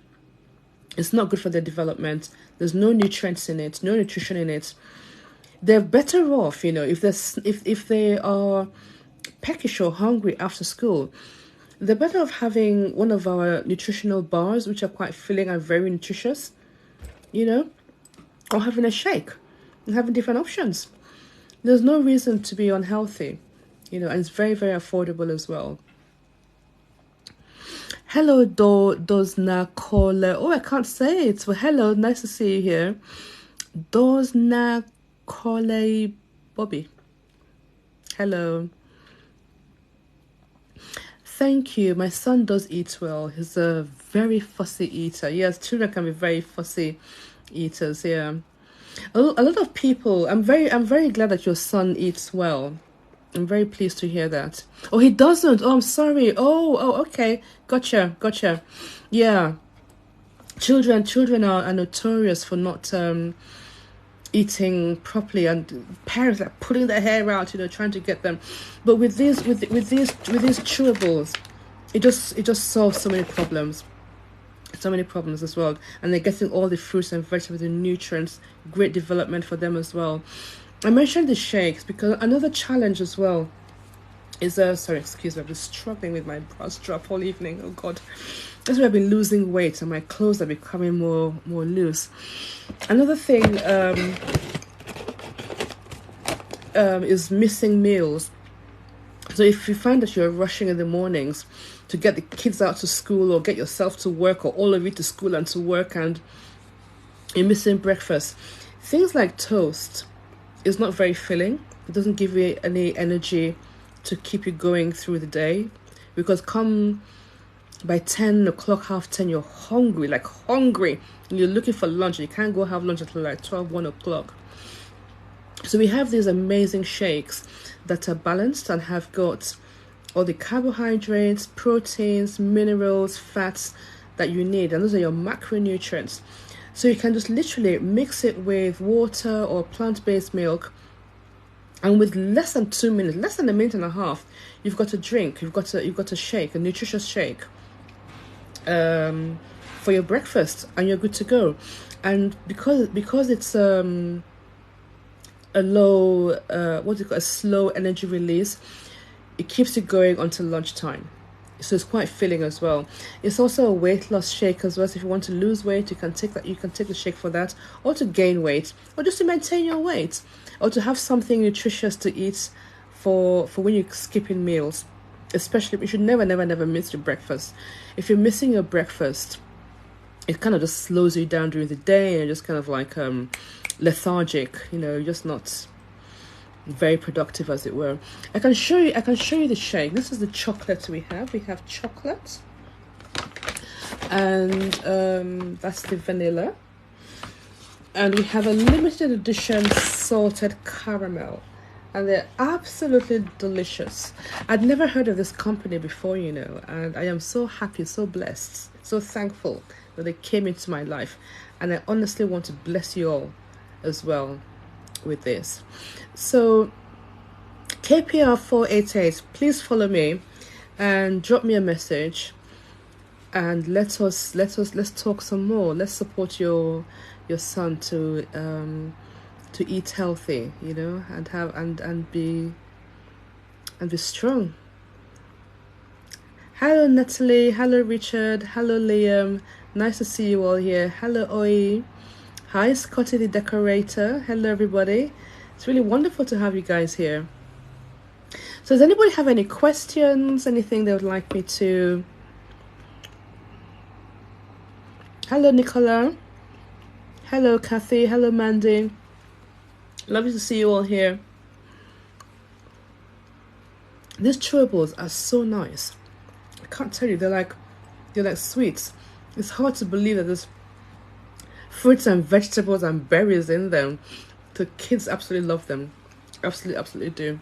It's not good for their development. There's no nutrients in it, no nutrition in it. They're better off, if they are peckish or hungry after school. They're better off having one of our nutritional bars, which are quite filling and very nutritious, or having a shake and having different options. There's no reason to be unhealthy, and it's very, very affordable as well. Hello, Dozna Kole. Oh, I can't say it. Well, hello, nice to see you here. Dozna Kole Bobby. Hello. Thank you. My son does eat well. He's a very fussy eater. Yes, children can be very fussy eaters. Yeah. A lot of people. I'm very glad that your son eats well. I'm very pleased to hear that. Oh, he doesn't. Oh, I'm sorry. Oh, okay. Gotcha. Yeah. Children are notorious for not eating properly, and parents are pulling their hair out, trying to get them. But with these chewables, it just solves so many problems. So many problems as well. And they're getting all the fruits and vegetables and nutrients. Great development for them as well. I mentioned the shakes because another challenge as well Sorry, excuse me, I've been struggling with my bra strap all evening. Oh God. That's why I've been losing weight and my clothes are becoming more loose. Another thing is missing meals. So if you find that you're rushing in the mornings to get the kids out to school or get yourself to work or all of you to school and to work and you're missing breakfast, things like toast is not very filling. It doesn't give you any energy to keep you going through the day, because come by 10 o'clock, half 10, you're hungry, like hungry, and you're looking for lunch and you can't go have lunch until like 12, 1 o'clock. So we have these amazing shakes that are balanced and have got all the carbohydrates, proteins, minerals, fats that you need, and those are your macronutrients. So you can just literally mix it with water or plant-based milk, and with less than 2 minutes, less than a minute and a half, you've got a drink, you've got a shake, a nutritious shake for your breakfast, and you're good to go. And because it's a low a slow energy release, it keeps you going until lunchtime. So it's quite filling as well. It's also a weight loss shake as well. So if you want to lose weight, you can take the shake for that, or to gain weight, or just to maintain your weight, or to have something nutritious to eat for when you're skipping meals. Especially, you should never miss your breakfast. If you're missing your breakfast, it kind of just slows you down during the day, and you're just kind of like lethargic, you're just not very productive, as it were. I can show you the shake. This is the chocolate we have chocolate, and that's the vanilla, and we have a limited edition salted caramel, and they're absolutely delicious. I'd never heard of this company before, and I am so happy, so blessed, so thankful that they came into my life, and I honestly want to bless you all as well with this. So KPR 488, please follow me and drop me a message, and let's talk some more. Let's support your son to eat healthy, and have and be strong. Hello Natalie, hello Richard, hello Liam, nice to see you all here. Hello Oi, hi Scotty the decorator, hello everybody. It's really wonderful to have you guys here. So does anybody have any questions, anything they would like me to? Hello Nicola, hello Kathy, hello Mandy, lovely to see you all here. These chewables are so nice. I can't tell you, they're like sweets. It's hard to believe that there's fruits and vegetables and berries in them. The kids absolutely love them. Absolutely do.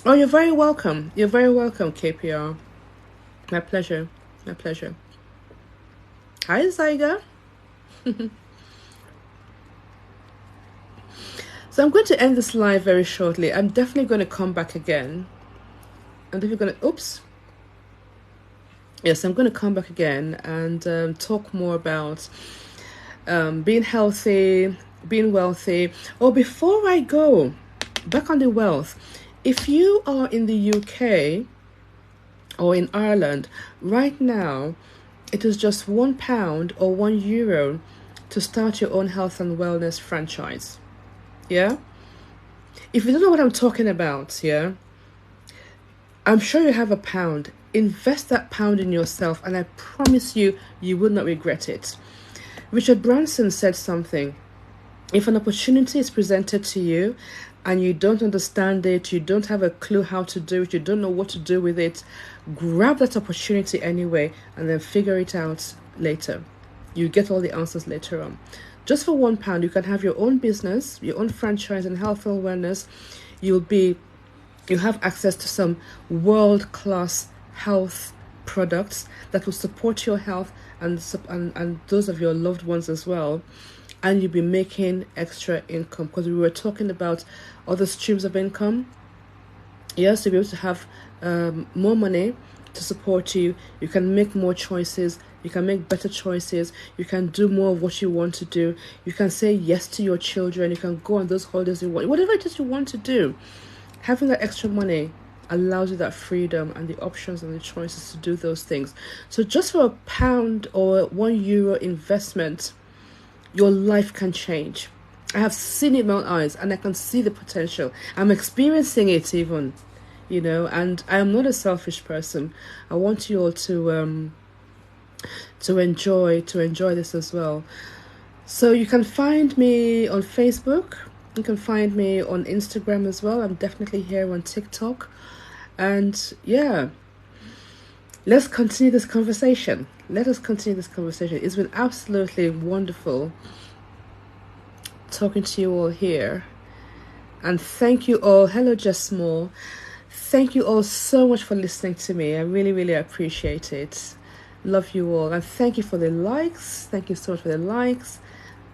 Oh, you're very welcome. You're very welcome, KPR. My pleasure. My pleasure. Hi, Zyga. So I'm going to end this live very shortly. I'm definitely going to come back again. I'm definitely going to... Oops. Yes, I'm going to come back again and talk more about being healthy, being wealthy. Oh, before I go, back on the wealth. If you are in the UK or in Ireland, right now, it is just £1 or €1 to start your own health and wellness franchise. Yeah? If you don't know what I'm talking about, yeah, I'm sure you have £1. Invest that £1 in yourself, and I promise you, you will not regret it. Richard Branson said something. If an opportunity is presented to you and you don't understand it, you don't have a clue how to do it, you don't know what to do with it, grab that opportunity anyway and then figure it out later. You get all the answers later on. Just for £1, you can have your own business, your own franchise in health and wellness. You have access to some world-class health products that will support your health and those of your loved ones as well. And you'll be making extra income, because we were talking about other streams of income. Yes, you'll be able to have more money to support you. You can make more choices. You can make better choices. You can do more of what you want to do. You can say yes to your children. You can go on those holidays you want. Whatever it is you want to do, having that extra money allows you that freedom and the options and the choices to do those things. So just for £1 or €1 investment, your life can change. I have seen it with my own eyes, and I can see the potential. I'm experiencing it even, and I am not a selfish person. I want you all to enjoy this as well. So you can find me on Facebook. You can find me on Instagram as well. I'm definitely here on TikTok. And yeah, let's continue this conversation. Let us continue this conversation. It's been absolutely wonderful talking to you all here. And thank you all. Hello, Jess Moore. Thank you all so much for listening to me. I really, really appreciate it. Love you all. And thank you for the likes. Thank you so much for the likes.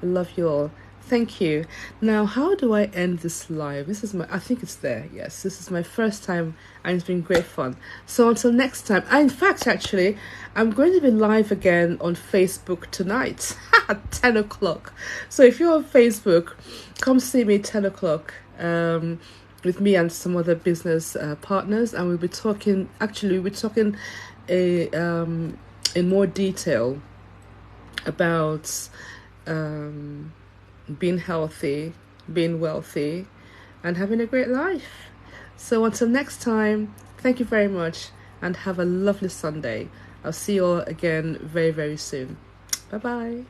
I love you all. Thank you. Now, how do I end this live? I think it's there. Yes, this is my first time and it's been great fun. So until next time. In fact, actually, I'm going to be live again on Facebook tonight at 10 o'clock. So if you're on Facebook, come see me at 10 o'clock with me and some other business partners. And we'll be talking in more detail about being healthy, being wealthy, and having a great life. So until next time, thank you very much and have a lovely Sunday. I'll see you all again very, very soon. Bye-bye.